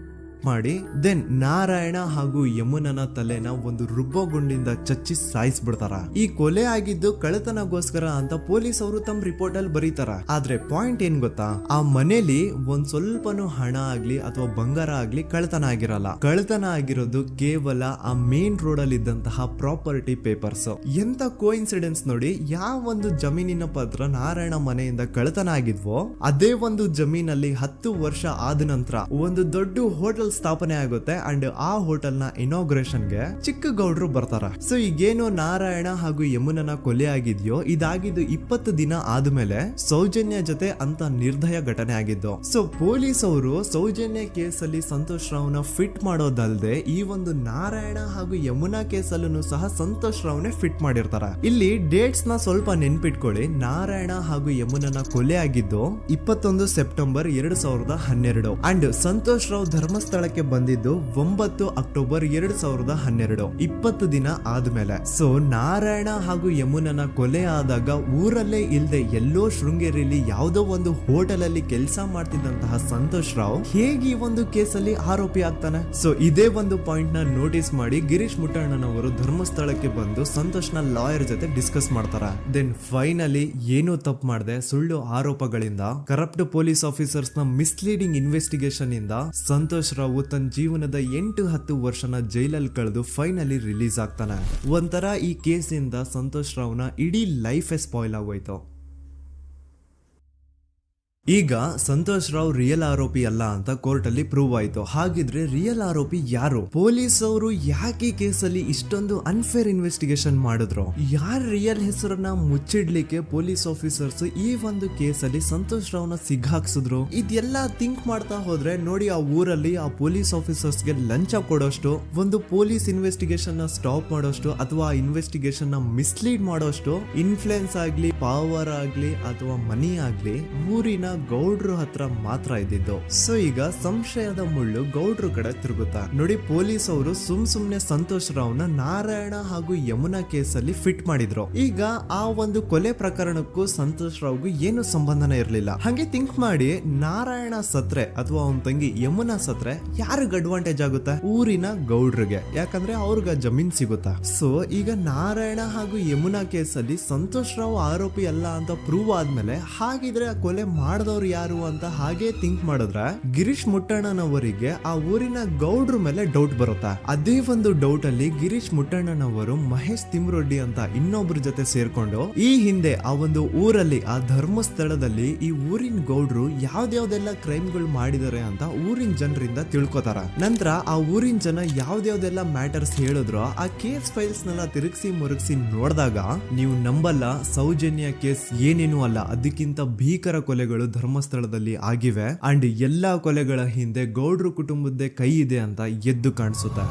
ಮಾಡಿ ದೆನ್ ನಾರಾಯಣ ಹಾಗೂ ಯಮುನನ ತಲೆನ ಒಂದು ರುಬ್ಬೋ ಗುಂಡಿಂದ ಚಚ್ಚಿ ಸಾಯಿಸ್ಬಿಡ್ತಾರ. ಈ ಕೊಲೆ ಆಗಿದ್ದು ಕಳ್ಳತನಗೋಸ್ಕರ ಅಂತ ಪೊಲೀಸ್ ಅವರು ತಮ್ಮ ರಿಪೋರ್ಟ್ ಅಲ್ಲಿ ಬರೀತಾರ. ಆದ್ರೆ ಪಾಯಿಂಟ್ ಏನ್ ಗೊತ್ತಾ, ಆ ಮನೇಲಿ ಒಂದ್ ಸ್ವಲ್ಪನೂ ಹಣ ಆಗ್ಲಿ ಅಥವಾ ಬಂಗಾರ ಆಗ್ಲಿ ಕಳ್ಳತನ ಆಗಿರಲ್ಲ. ಕಳ್ಳತನ ಆಗಿರೋದು ಕೇವಲ ಆ ಮೇನ್ ರೋಡ್ ಅಲ್ಲಿ ಇದ್ದಂತಹ ಪ್ರಾಪರ್ಟಿ ಪೇಪರ್ಸ್. ಎಂತ ಕೋಇನ್ಸಿಡೆನ್ಸ್ ನೋಡಿ, ಯಾವ ಒಂದು ಜಮೀನಿನ ಪತ್ರ ನಾರಾಯಣ ಮನೆಯಿಂದ ಕಳ್ಳತನ ಆಗಿದ್ವೋ ಅದೇ ಒಂದು ಜಮೀನಲ್ಲಿ 10 ವರ್ಷ ಆದ ನಂತರ ಒಂದು ದೊಡ್ಡ ಹೋಟೆಲ್ ಸ್ಥಾಪನೆ ಆಗುತ್ತೆ ಅಂಡ್ ಆ ಹೋಟೆಲ್ ನ ಇನಾಗ್ರೇಷನ್ ಗೆ ಚಿಕ್ಕ ಗೌಡ್ರು ಬರ್ತಾರ. ಸೊ ಈಗೇನು ನಾರಾಯಣ ಹಾಗೂ ಯಮುನನ ಕೊಲೆ ಆಗಿದ್ಯೋ ಇದಾಗಿದ್ದು 20 ದಿನ ಆದ್ಮೇಲೆ ಸೌಜನ್ಯ ಜೊತೆ ಅಂತ ನಿರ್ದಯ ಘಟನೆ ಆಗಿದ್ದು. ಸೊ ಪೊಲೀಸ್ ಅವರು ಸೌಜನ್ಯ ಕೇಸಲ್ಲಿ ಸಂತೋಷ್ ರಾವ್ನ ಫಿಟ್ ಮಾಡೋದಲ್ದೆ ಈ ಒಂದು ನಾರಾಯಣ ಹಾಗೂ ಯಮುನಾ ಕೇಸಲ್ಲೂ ಸಹ ಸಂತೋಷ್ ರಾವ್ನೆ ಫಿಟ್ ಮಾಡಿರ್ತಾರ. ಇಲ್ಲಿ ಡೇಟ್ಸ್ ನ ಸ್ವಲ್ಪ ನೆನ್ಪಿಟ್ಕೊಳ್ಳಿ. ನಾರಾಯಣ ಹಾಗೂ ಯಮುನನ ಕೊಲೆ ಆಗಿದ್ದು 21 ಸೆಪ್ಟೆಂಬರ್ 2012 ಅಂಡ್ ಸಂತೋಷ್ ರಾವ್ ಧರ್ಮಸ್ಥಳ ಬಂದಿದ್ದು 9 ಅಕ್ಟೋಬರ್ 2012, 20 ದಿನ ಆದ್ಮೇಲೆ. ಸೊ ನಾರಾಯಣ ಹಾಗೂ ಯಮುನನ ಕೊಲೆ ಆದಾಗ ಊರಲ್ಲೇ ಇಲ್ದೆ ಎಲ್ಲೋ ಶೃಂಗೇರಿಯಲ್ಲಿ ಯಾವುದೋ ಒಂದು ಹೋಟೆಲ್ ಅಲ್ಲಿ ಕೆಲಸ ಮಾಡ್ತಿದ್ದಂತಹ ಸಂತೋಷ್ ರಾವ್ ಹೇಗೆ ಈ ಒಂದು ಕೇಸಲ್ಲಿ ಆರೋಪಿ ಆಗ್ತಾನೆ? ಸೊ ಇದೇ ಒಂದು ಪಾಯಿಂಟ್ ನ ನೋಟಿಸ್ ಮಾಡಿ ಗಿರೀಶ್ ಮುಟ್ಟಣ್ಣನವರು ಧರ್ಮಸ್ಥಳಕ್ಕೆ ಬಂದು ಸಂತೋಷ್ ನ ಲಾಯರ್ ಜೊತೆ ಡಿಸ್ಕಸ್ ಮಾಡ್ತಾರ. ದೆನ್ ಫೈನಲಿ ಏನೋ ತಪ್ಪು ಮಾಡದೆ ಸುಳ್ಳು ಆರೋಪಗಳಿಂದ ಕರಪ್ಟ್ ಪೊಲೀಸ್ ಆಫೀಸರ್ಸ್ ನ ಮಿಸ್ಲೀಡಿಂಗ್ ಇನ್ವೆಸ್ಟಿಗೇಷನ್ ಇಂದ ಸಂತೋಷ್ ರಾವ್ ತನ್ನ ಜೀವನದ 8-10 ವರ್ಷನ ಜೈಲಲ್ಲಿ ಕಳೆದು ಫೈನಲಿ ರಿಲೀಸ್ ಆಗ್ತಾನೆ. ಒಂಥರ ಈ ಕೇಸಿಂದ ಸಂತೋಷ್ ರಾವ್ನ ಇಡೀ ಲೈಫ್ ಸ್ಪಾಯ್ಲ್ ಆಗೋಯ್ತು. ಈಗ ಸಂತೋಷ್ ರಾವ್ ರಿಯಲ್ ಆರೋಪಿ ಅಲ್ಲ ಅಂತ ಕೋರ್ಟ್ ಅಲ್ಲಿ ಪ್ರೂವ್ ಆಯ್ತು. ಹಾಗಿದ್ರೆ ರಿಯಲ್ ಆರೋಪಿ ಯಾರು? ಪೊಲೀಸ್ ಅವರು ಯಾಕೆ ಕೇಸಲ್ಲಿ ಇಷ್ಟೊಂದು ಅನ್ಫೇರ್ ಇನ್ವೆಸ್ಟಿಗೇಷನ್ ಮಾಡಿದ್ರು? ಯಾರ ರಿಯಲ್ ಹೆಸರನ್ನ ಮುಚ್ಚಿಡ್ಲಿಕ್ಕೆ ಪೊಲೀಸ್ ಆಫೀಸರ್ಸ್ ಈ ಒಂದು ಕೇಸಲ್ಲಿ ಸಂತೋಷ್ ರಾವ್ನ ಸಿಗ್ಹಾಕ್ಸಿದ್ರು? ಇದೆಲ್ಲ ಥಿಂಕ್ ಮಾಡ್ತಾ ಹೋದ್ರೆ ನೋಡಿ ಆ ಊರಲ್ಲಿ ಆ ಪೊಲೀಸ್ ಆಫೀಸರ್ಸ್ಗೆ ಲಂಚ ಕೊಡೋಷ್ಟು, ಒಂದು ಪೊಲೀಸ್ ಇನ್ವೆಸ್ಟಿಗೇಷನ್ ನ ಸ್ಟಾಪ್ ಮಾಡೋಷ್ಟು ಅಥವಾ ಇನ್ವೆಸ್ಟಿಗೇಷನ್ ನ ಮಿಸ್ಲೀಡ್ ಮಾಡೋಷ್ಟು ಇನ್ಫ್ಲೂಯೆನ್ಸ್ ಆಗ್ಲಿ, ಪವರ್ ಆಗ್ಲಿ ಅಥವಾ ಮನಿ ಆಗ್ಲಿ ಊರಿನ ಗೌಡ್ರು ಹತ್ರ ಮಾತ್ರ ಇದ್ದಿದ್ದು. ಸೊ ಈಗ ಸಂಶಯದ ಮುಳ್ಳು ಗೌಡ್ರು ಕಡೆ ತಿರುಗುತ್ತಾ ನೋಡಿ. ಪೊಲೀಸ್ ಅವರು ಸುಮ್ನೆ ಸಂತೋಷ್ ರಾವ್ನ ನಾರಾಯಣ ಹಾಗೂ ಯಮುನಾ ಕೇಸಲ್ಲಿ ಫಿಟ್ ಮಾಡಿದ್ರು. ಈಗ ಆ ಒಂದು ಕೊಲೆ ಪ್ರಕರಣಕ್ಕೂ ಸಂತೋಷ್ ರಾವ್ಗೂ ಏನು ಸಂಬಂಧನೇ ಇರ್ಲಿಲ್ಲ. ಹಂಗೆ ಥಿಂಕ್ ಮಾಡಿ ನಾರಾಯಣ ಸತ್ರೆ ಅಥವಾ ಅವನ ತಂಗಿ ಯಮುನಾ ಸತ್ರೆ ಯಾರಿಗ ಅಡ್ವಾಂಟೇಜ್ ಆಗುತ್ತೆ? ಊರಿನ ಗೌಡ್ರಿಗೆ, ಯಾಕಂದ್ರೆ ಅವ್ರಿಗೆ ಜಮೀನ್ ಸಿಗುತ್ತಾ. ಸೊ ಈಗ ನಾರಾಯಣ ಹಾಗೂ ಯಮುನಾ ಕೇಸಲ್ಲಿ ಸಂತೋಷ್ ರಾವ್ ಆರೋಪಿ ಅಲ್ಲ ಅಂತ ಪ್ರೂವ್ ಆದ್ಮೇಲೆ ಹಾಗಿದ್ರೆ ಆ ಕೊಲೆ ಮಾಡ್ದವ್ರು ಯಾರು ಅಂತ ಹಾಗೆ ಥಿಂಕ್ ಮಾಡಿದ್ರೆ ಗಿರೀಶ್ ಮುಟ್ಟಣ್ಣನವರಿಗೆ ಆ ಊರಿನ ಗೌಡ್ರ ಮೇಲೆ ಡೌಟ್ ಬರುತ್ತೆ. ಅದೇ ಒಂದು ಡೌಟ್ ಅಲ್ಲಿ ಗಿರೀಶ್ ಮುಟ್ಟಣ್ಣನವರು ಮಹೇಶ್ ತಿಮ್ರೊಡ್ಡಿ ಅಂತ ಇನ್ನೊಬ್ರ ಜೊತೆ ಸೇರ್ಕೊಂಡು ಈ ಹಿಂದೆ ಆ ಒಂದು ಊರಲ್ಲಿ ಆ ಧರ್ಮಸ್ಥಳದಲ್ಲಿ ಈ ಊರಿನ ಗೌಡ್ರು ಯಾವ್ದ್ಯಾವ್ದೆಲ್ಲ ಕ್ರೈಮ್ಗಳು ಮಾಡಿದಾರೆ ಅಂತ ಊರಿನ ಜನರಿಂದ ತಿಳ್ಕೊತಾರ. ನಂತರ ಆ ಊರಿನ ಜನ ಯಾವ್ದ್ಯಾವ್ದೆಲ್ಲ ಮ್ಯಾಟರ್ಸ್ ಹೇಳಿದ್ರು ಆ ಕೇಸ್ ಫೈಲ್ಸ್ ನೆಲ್ಲ ತಿರುಗಿಸಿ ಮುರುಗಿಸಿ ನೋಡಿದಾಗ ನೀವು ನಂಬಲ್ಲ, ಸೌಜನ್ಯ ಕೇಸ್ ಏನೇನು ಅಲ್ಲ, ಅದಕ್ಕಿಂತ ಭೀಕರ ಕೊಲೆಗಳು ಧರ್ಮಸ್ಥಳದಲ್ಲಿ ಆಗಿವೆ ಅಂಡ್ ಎಲ್ಲಾ ಕೊಲೆಗಳ ಹಿಂದೆ ಗೌಡ್ರು ಕುಟುಂಬದ್ದೇ ಕೈ ಇದೆ ಅಂತ ಎದ್ದು ಕಾಣಿಸುತ್ತೆ.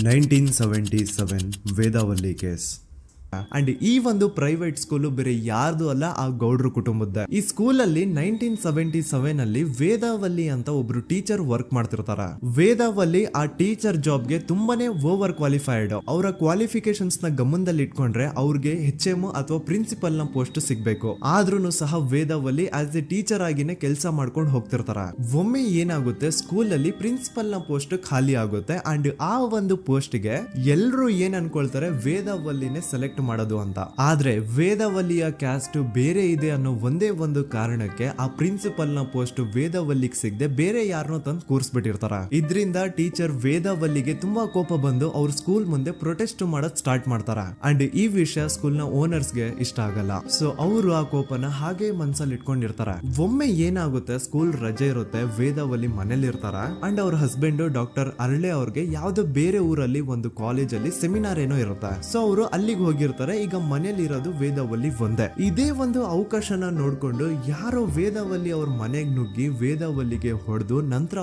1977 ವೇದಾವಲ್ಲಿ ಕೇಸ್. ಅಂಡ್ ಈ ಒಂದು ಪ್ರೈವೇಟ್ ಸ್ಕೂಲು ಬೇರೆ ಯಾರ್ದು ಅಲ್ಲ, ಆ ಗೌಡ್ರು ಕುಟುಂಬದ. ಈ ಸ್ಕೂಲ್ ಅಲ್ಲಿ 1977 ಅಲ್ಲಿ ವೇದಾವಲ್ಲಿ ಅಂತ ಒಬ್ರು ಟೀಚರ್ ವರ್ಕ್ ಮಾಡ್ತಿರ್ತಾರ. ವೇದಾವಲ್ಲಿ ಆ ಟೀಚರ್ ಜಾಬ್ಗೆ ತುಂಬಾನೇ ಓವರ್ ಕ್ವಾಲಿಫೈಡ್. ಅವರ ಕ್ವಾಲಿಫಿಕೇಶನ್ಸ್ ನ ಗಮನದಲ್ಲಿ ಇಟ್ಕೊಂಡ್ರೆ ಅವ್ರಿಗೆ HM ಅಥವಾ ಪ್ರಿನ್ಸಿಪಲ್ ನ ಪೋಸ್ಟ್ ಸಿಗ್ಬೇಕು. ಆದ್ರೂ ಸಹ ವೇದಾವಲ್ಲಿ ಆಸ್ ಎ ಟೀಚರ್ ಆಗಿನೇ ಕೆಲಸ ಮಾಡ್ಕೊಂಡು ಹೋಗ್ತಿರ್ತಾರ. ಒಮ್ಮೆ ಏನಾಗುತ್ತೆ, ಸ್ಕೂಲ್ ಅಲ್ಲಿ ಪ್ರಿನ್ಸಿಪಲ್ ನ ಪೋಸ್ಟ್ ಖಾಲಿ ಆಗುತ್ತೆ ಅಂಡ್ ಆ ಒಂದು ಪೋಸ್ಟ್ ಗೆ ಎಲ್ರು ಏನ್ ಅನ್ಕೊಳ್ತಾರೆ, ವೇದಾವಲ್ಲಿನೇ ಸೆಲೆಕ್ಟ್ ಮಾಡೋದು ಅಂತ. ಆದ್ರೆ ವೇದಾವಲ್ಲಿಯ ಕ್ಯಾಸ್ಟ್ ಬೇರೆ ಇದೆ ಅನ್ನೋ ಒಂದೇ ಒಂದು ಕಾರಣಕ್ಕೆ ಆ ಪ್ರಿನ್ಸಿಪಲ್ ನ ಪೋಸ್ಟ್ ವೇದಾವಲ್ಲಿಗೆ ಸಿಗದೆ ಬೇರೆ ಯಾರನ್ನೋ ತಂದು ಕೂರಿಸ್ಬಿಟ್ಟಿರ್ತಾರ. ಇದರಿಂದ ಟೀಚರ್ ವೇದಾವಲ್ಲಿಗೆ ತುಂಬಾ ಕೋಪ ಬಂದು ಅವ್ರ ಸ್ಕೂಲ್ ಮುಂದೆ ಪ್ರೊಟೆಸ್ಟ್ ಮಾಡೋದ್ ಸ್ಟಾರ್ಟ್ ಮಾಡ್ತಾರ. ಅಂಡ್ ಈ ವಿಷಯ ಸ್ಕೂಲ್ ನ ಓನರ್ಸ್ ಗೆ ಇಷ್ಟ ಆಗಲ್ಲ. ಸೊ ಅವರು ಆ ಕೋಪನ ಹಾಗೆ ಮನ್ಸಲ್ಲಿ ಇಟ್ಕೊಂಡಿರ್ತಾರ. ಒಮ್ಮೆ ಏನಾಗುತ್ತೆ, ಸ್ಕೂಲ್ ರಜೆ ಇರುತ್ತೆ, ವೇದಾವಲ್ಲಿ ಮನೇಲಿ ಇರ್ತಾರ ಅಂಡ್ ಅವ್ರ ಹಸ್ಬೆಂಡ್ ಡಾಕ್ಟರ್ ಅರಳೆ ಅವ್ರಿಗೆ ಯಾವ್ದೋ ಬೇರೆ ಊರಲ್ಲಿ ಒಂದು ಕಾಲೇಜ್ ಅಲ್ಲಿ ಸೆಮಿನಾರ್ ಏನೋ ಇರುತ್ತೆ. ಸೊ ಅವರು ಅಲ್ಲಿಗೆ ಹೋಗಿರ್ತಾರೆ. ಈಗ ಮನೇಲಿ ಇರೋದು ವೇದಾವಲ್ಲಿ ಒಂದೇ. ಇದೇ ಒಂದು ಅವಕಾಶನ ನೋಡ್ಕೊಂಡು ಯಾರೋ ವೇದಾವಲ್ಲಿ ಅವ್ರ ಮನೆಗೆ ನುಗ್ಗಿ ವೇದಾವಲ್ಲಿಗೆ ಹೊಡೆದು ನಂತರ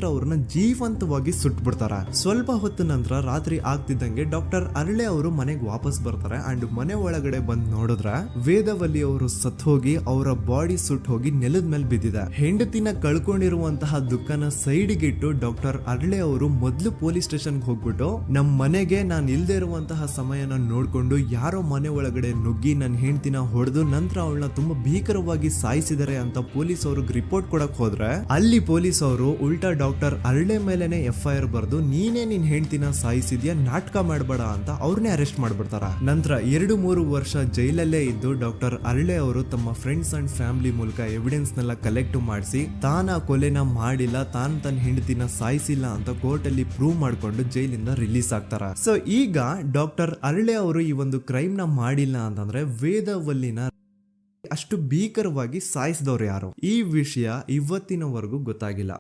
ಅವ್ರನ್ನ ಜೀವಂತವಾಗಿ ಸುಟ್ಬಿಡ್ತಾರ. ಸ್ವಲ್ಪ ಹೊತ್ತು ನಂತರ ರಾತ್ರಿ ಆಗ್ತಿದ್ದಂಗೆ ಡಾಕ್ಟರ್ ಅರಳೆ ಅವರು ಮನೆಗೆ ವಾಪಸ್ ಬರ್ತಾರೆ ಅಂಡ್ ಮನೆ ಒಳಗಡೆ ಬಂದ್ ನೋಡಿದ್ರೆ ವೇದಾವಲ್ಲಿ ಅವರು ಸತ್ ಹೋಗಿ ಅವರ ಬಾಡಿ ಸುಟ್ ಹೋಗಿ ನೆಲದ ಮೇಲೆ ಬಿದ್ದಿದೆ. ಹೆಂಡತಿನ ಕಳ್ಕೊಂಡಿರುವಂತಹ ದುಃಖನ ಸೈಡ್ಗೆ ಇಟ್ಟು ಡಾಕ್ಟರ್ ಅರಳೆ ಅವರು ಮೊದ್ಲು ಪೊಲೀಸ್ ಸ್ಟೇಷನ್ ಹೋಗ್ಬಿಟ್ಟು ನಮ್ ಮನೆಗೆ ನಾನು ಇಲ್ದೇ ಇರುವಂತಹ ಸಮಯನ ನೋಡ್ಕೊಂಡು ಯಾರೋ ಮನೆ ಒಳಗಡೆ ನುಗ್ಗಿ ನನ್ನ ಹೆಂಡತಿನ ಹೊಡೆದು ನಂತರ ಅವಳನ್ನ ತುಂಬಾ ಭೀಕರವಾಗಿ ಸಾಯಿಸಿದರೆ ಅಂತ ಪೊಲೀಸ್ ಅವ್ರಿಗೆ ರಿಪೋರ್ಟ್ ಕೊಡಕ್ ಹೋದ್ರೆ ಅಲ್ಲಿ ಪೊಲೀಸ್ ಅವರು ಉಲ್ಟಾ ಡಾಕ್ಟರ್ ಅರಳೆ ಮೇಲೆನೆ FIR ಬರ್ದು ನೀನೇ ನಿನ್ ಹೆಂಡತಿನ ಸಾಯಿಸಿದ್ಯಾ, ನಾಟಕ ಮಾಡಬೇಡ ಅಂತ ಅವ್ರನ್ನೇ ಅರೆಸ್ಟ್ ಮಾಡ್ಬಿಡ್ತಾರ. ನಂತರ 2-3 ವರ್ಷ ಜೈಲಲ್ಲೇ ಇದ್ದು ಡಾಕ್ಟರ್ ಅರಳೆ ಅವರು ತಮ್ಮ ಫ್ರೆಂಡ್ಸ್ ಅಂಡ್ ಫ್ಯಾಮಿಲಿ ಮೂಲಕ ಎವಿಡೆನ್ಸ್ ನೆಲ್ಲ ಕಲೆಕ್ಟ್ ಮಾಡಿಸಿ ತಾನ ಕೊಲೆನ ಮಾಡಿಲ್ಲ, ತಾನ್ ತನ್ನ ಹೆಂಡತಿನ ಸಾಯಿಸಿಲ್ಲ ಅಂತ ಕೋರ್ಟ್ ಅಲ್ಲಿ ಪ್ರೂವ್ ಮಾಡ್ಕೊಂಡು ಜೈಲಿಂದ ರಿಲೀಸ್ ಆಗ್ತಾರ. ಸೊ ಈಗ ಡಾಕ್ಟರ್ ಅರಳೆ ಅವರು ಈ ಒಂದು ಕ್ರೈಮ್ ನ ಮಾಡಿಲ್ಲ ಅಂತಂದ್ರೆ ವೇದಾವಲ್ಲಿನ ಅಷ್ಟು ಭೀಕರವಾಗಿ ಸಾಯಿಸಿದವ್ರು ಯಾರು, ಈ ವಿಷಯ ಇವತ್ತಿನವರೆಗೂ ಗೊತ್ತಾಗಿಲ್ಲ.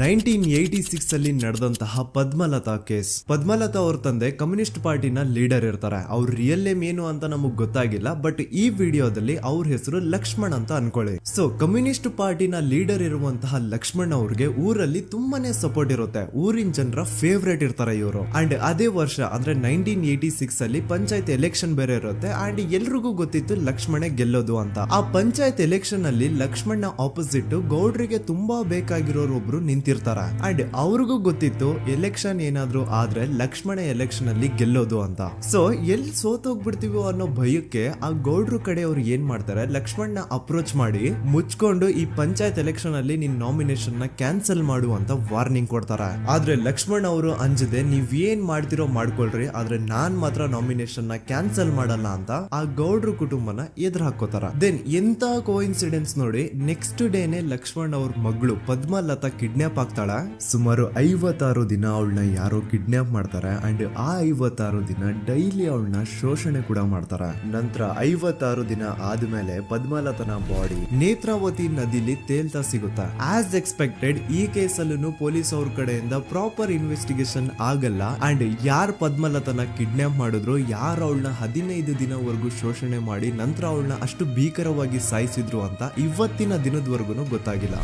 1986 ಅಲ್ಲಿ ನಡೆದಂತಹ ಪದ್ಮಲತಾ ಕೇಸ್. ಪದ್ಮಲತಾ ಅವ್ರ ತಂದೆ ಕಮ್ಯುನಿಸ್ಟ್ ಪಾರ್ಟಿನ ಲೀಡರ್ ಇರ್ತಾರೆ. ಅವ್ರ ರಿಯಲ್ ನೇಮ್ ಏನು ಅಂತ ನಮಗ್ ಗೊತ್ತಾಗಿಲ್ಲ, ಬಟ್ ಈ ವಿಡಿಯೋದಲ್ಲಿ ಅವ್ರ ಹೆಸರು ಲಕ್ಷ್ಮಣ್ ಅಂತ ಅನ್ಕೊಳ್ಳಿ. ಸೊ ಕಮ್ಯುನಿಸ್ಟ್ ಪಾರ್ಟಿನ ಲೀಡರ್ ಇರುವಂತಹ ಲಕ್ಷ್ಮಣ್ ಅವ್ರಿಗೆ ಊರಲ್ಲಿ ತುಂಬಾನೇ ಸಪೋರ್ಟ್ ಇರುತ್ತೆ, ಊರಿನ ಜನರ ಫೇವ್ರೇಟ್ ಇರ್ತಾರೆ ಇವರು. ಅಂಡ್ ಅದೇ ವರ್ಷ ಅಂದ್ರೆ 1986 ಅಲ್ಲಿ ಪಂಚಾಯತ್ ಎಲೆಕ್ಷನ್ ಬೇರೆ ಇರುತ್ತೆ ಅಂಡ್ ಎಲ್ರಿಗೂ ಗೊತ್ತಿತ್ತು ಲಕ್ಷ್ಮಣೆ ಗೆಲ್ಲೋದು ಅಂತ. ಆ ಪಂಚಾಯತ್ ಎಲೆಕ್ಷನ್ ಅಲ್ಲಿ ಲಕ್ಷ್ಮಣ್ಣ ಆಪೋಸಿಟ್ ಗೌಡ್ರಿಗೆ ತುಂಬಾ ಬೇಕಾಗಿರೋರು ಒಬ್ರು ನಿಂತಿರ್ತಾರ ಅಂಡ್ ಅವ್ರಿಗೂ ಗೊತ್ತಿತ್ತು ಎಲೆಕ್ಷನ್ ಏನಾದ್ರು ಆದ್ರೆ ಲಕ್ಷ್ಮಣ ಎಲೆಕ್ಷನ್ ಅಲ್ಲಿ ಗೆಲ್ಲೋದು ಅಂತ. ಸೊ ಎಲ್ಲಿ ಸೋತೋಗ್ಬಿಡ್ತೀವೋ ಅನ್ನೋ ಭಯಕ್ಕೆ ಆ ಗೌಡ್ರು ಕಡೆ ಅವ್ರು ಏನ್ ಮಾಡ್ತಾರೆ, ಲಕ್ಷ್ಮಣ್ಣ ಅಪ್ರೋಚ್ ಮಾಡಿ ಮುಚ್ಕೊಂಡು ಈ ಪಂಚಾಯತ್ ಎಲೆಕ್ಷನ್ ಅಲ್ಲಿ ನಿನ್ ನಾಮಿನೇಷನ್ ನ ಕ್ಯಾನ್ಸಲ್ ಮಾಡು ಅಂತ ವಾರ್ನಿಂಗ್ ಕೊಡ್ತಾರ. ಆದ್ರೆ ಲಕ್ಷ್ಮಣ್ ಅವರು ಅಂಜದೆ ನೀವ್ ಏನ್ ಮಾಡ್ತಿರೋ ಮಾಡ್ಕೊಳ್ರಿ, ಆದ್ರೆ ನಾನ್ ಮಾತ್ರ ನಾಮಿನೇಷನ್ ನ ಕ್ಯಾನ್ಸಲ್ ಮಾಡಲ್ಲ ಅಂತ ಆ ಗೌಡ್ರು ಕುಟುಂಬನ ಎದುರು ಹಾಕೋತಾರ. ದೆನ್ ಎಂತ ಕೋಇನ್ಸಿಡೆನ್ಸ್ ನೋಡಿ, ನೆಕ್ಸ್ಟ್ ಡೇನೆ ಲಕ್ಷ್ಮಣ್ ಅವ್ರ ಮಗಳು ಪದ್ಮಲತಾ ಕಿಡ್ನಾಪ್ ಆಗ್ತಾಳ. ಸುಮಾರು 56 ದಿನ ಅವಳನ್ನ ಯಾರೋ ಕಿಡ್ನಾಪ್ ಮಾಡ್ತಾರೆ ಅಂಡ್ ಆ 56 ದಿನ ಡೈಲಿ ಅವಳನ್ನ ಶೋಷಣೆ ಕೂಡ ಮಾಡ್ತಾರ. ನಂತರ 56 ದಿನ ಆದ್ಮೇಲೆ ಪದ್ಮಲತನ ಬಾಡಿ ನೇತ್ರಾವತಿ ನದಿಲಿ ತೇಲ್ತಾ ಸಿಗುತ್ತಾ. ಆಸ್ ಎಕ್ಸ್ಪೆಕ್ಟೆಡ್ ಈ ಕೇಸಲ್ಲೂ ಪೊಲೀಸ್ ಅವ್ರ ಕಡೆಯಿಂದ ಪ್ರಾಪರ್ ಇನ್ವೆಸ್ಟಿಗೇಷನ್ ಆಗಲ್ಲ ಅಂಡ್ ಯಾರ್ ಪದ್ಮಲತನ ಕಿಡ್ನಾಪ್ ಮಾಡಿದ್ರು, ಯಾರು ಅವಳನ್ನ 15 ದಿನವರೆಗೂ ಶೋಷಣೆ ಮಾಡಿ ನಂತರ ಅವಳನ್ನ ಅಷ್ಟು ಭೀಕರವಾಗಿ ಸಾಯಿಸಿದ್ರು ಅಂತ ಇವತ್ತಿನ ದಿನದವರೆಗೂ ಗೊತ್ತಾಗಿಲ್ಲ.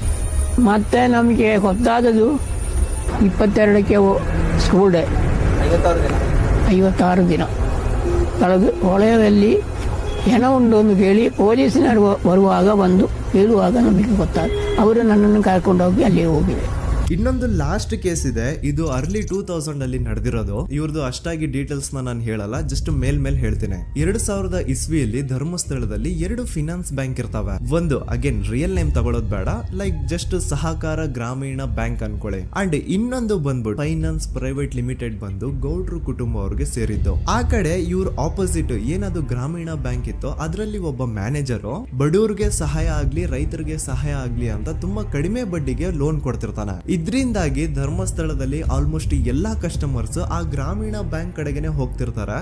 ಮತ್ತೆ ನಮಗೆ ಗೊತ್ತಾದದು 22ಕ್ಕೆ ಸ್ಕೂಲ್ ಡೇ 56 ದಿನ ಕಳೆದು ಹೊಳೆಯಲ್ಲಿ ಏನೋ ಒಂದು ಕೇಳಿ ಪೊಲೀಸಿನವರು ಬರುವಾಗ ಬಂದು ಹೇಳುವಾಗ ನಮಗೆ ಗೊತ್ತಾದ. ಅವರು ನನ್ನನ್ನು ಕರ್ಕೊಂಡು ಹೋಗಿ ಅಲ್ಲಿ ಹೋಗಿವೆ. ಇನ್ನೊಂದು ಲಾಸ್ಟ್ ಕೇಸ್ ಇದೆ, ಇದು ಅರ್ಲಿ 2000 ಅಲ್ಲಿ ನಡೆದಿರೋದು. ಇವ್ರದ್ದು ಅಷ್ಟಾಗಿ ಡೀಟೇಲ್ಸ್ ನಾನು ಹೇಳಲ್ಲ, ಜಸ್ಟ್ ಮೇಲ್ ಹೇಳ್ತೀನಿ. 2000 ಇಸ್ವಿಯಲ್ಲಿ ಧರ್ಮಸ್ಥಳದಲ್ಲಿ 2 ಫಿನಾನ್ಸ್ ಬ್ಯಾಂಕ್ ಇರ್ತಾವೆ. ಒಂದು ಅಗೇನ್ ರಿಯಲ್ ನೇಮ್ ತಗೊಳ್ಳೋದು ಬೇಡ, ಲೈಕ್ ಜಸ್ಟ್ ಸಹಕಾರ ಗ್ರಾಮೀಣ ಬ್ಯಾಂಕ್ ಅನ್ಕೊಳ್ಳಿ. ಅಂಡ್ ಇನ್ನೊಂದು ಬಂದ್ಬಿಟ್ಟು ಫೈನಾನ್ಸ್ ಪ್ರೈವೇಟ್ ಲಿಮಿಟೆಡ್ ಬಂದು ಗೌಡ್ರು ಕುಟುಂಬ ಅವ್ರಿಗೆ ಸೇರಿದ್ದು. ಆ ಕಡೆ ಇವ್ರ ಆಪೋಸಿಟ್ ಏನದು ಗ್ರಾಮೀಣ ಬ್ಯಾಂಕ್ ಇತ್ತು, ಅದರಲ್ಲಿ ಒಬ್ಬ ಮ್ಯಾನೇಜರು ಬಡವ್ರಿಗೆ ಸಹಾಯ ಆಗ್ಲಿ ರೈತರಿಗೆ ಸಹಾಯ ಆಗ್ಲಿ ಅಂತ ತುಂಬಾ ಕಡಿಮೆ ಬಡ್ಡಿಗೆ ಲೋನ್ ಕೊಡ್ತಿರ್ತಾನೆ. ಇದರಿಂದಾಗಿ ಧರ್ಮಸ್ಥಳದಲ್ಲಿ ಆಲ್ಮೋಸ್ಟ್ ಎಲ್ಲಾ ಕಸ್ಟಮರ್ಸ್ ಆ ಗ್ರಾಮೀಣ ಬ್ಯಾಂಕ್ ಕಡೆಗೆ ಹೋಗ್ತಿರ್ತಾರೆ,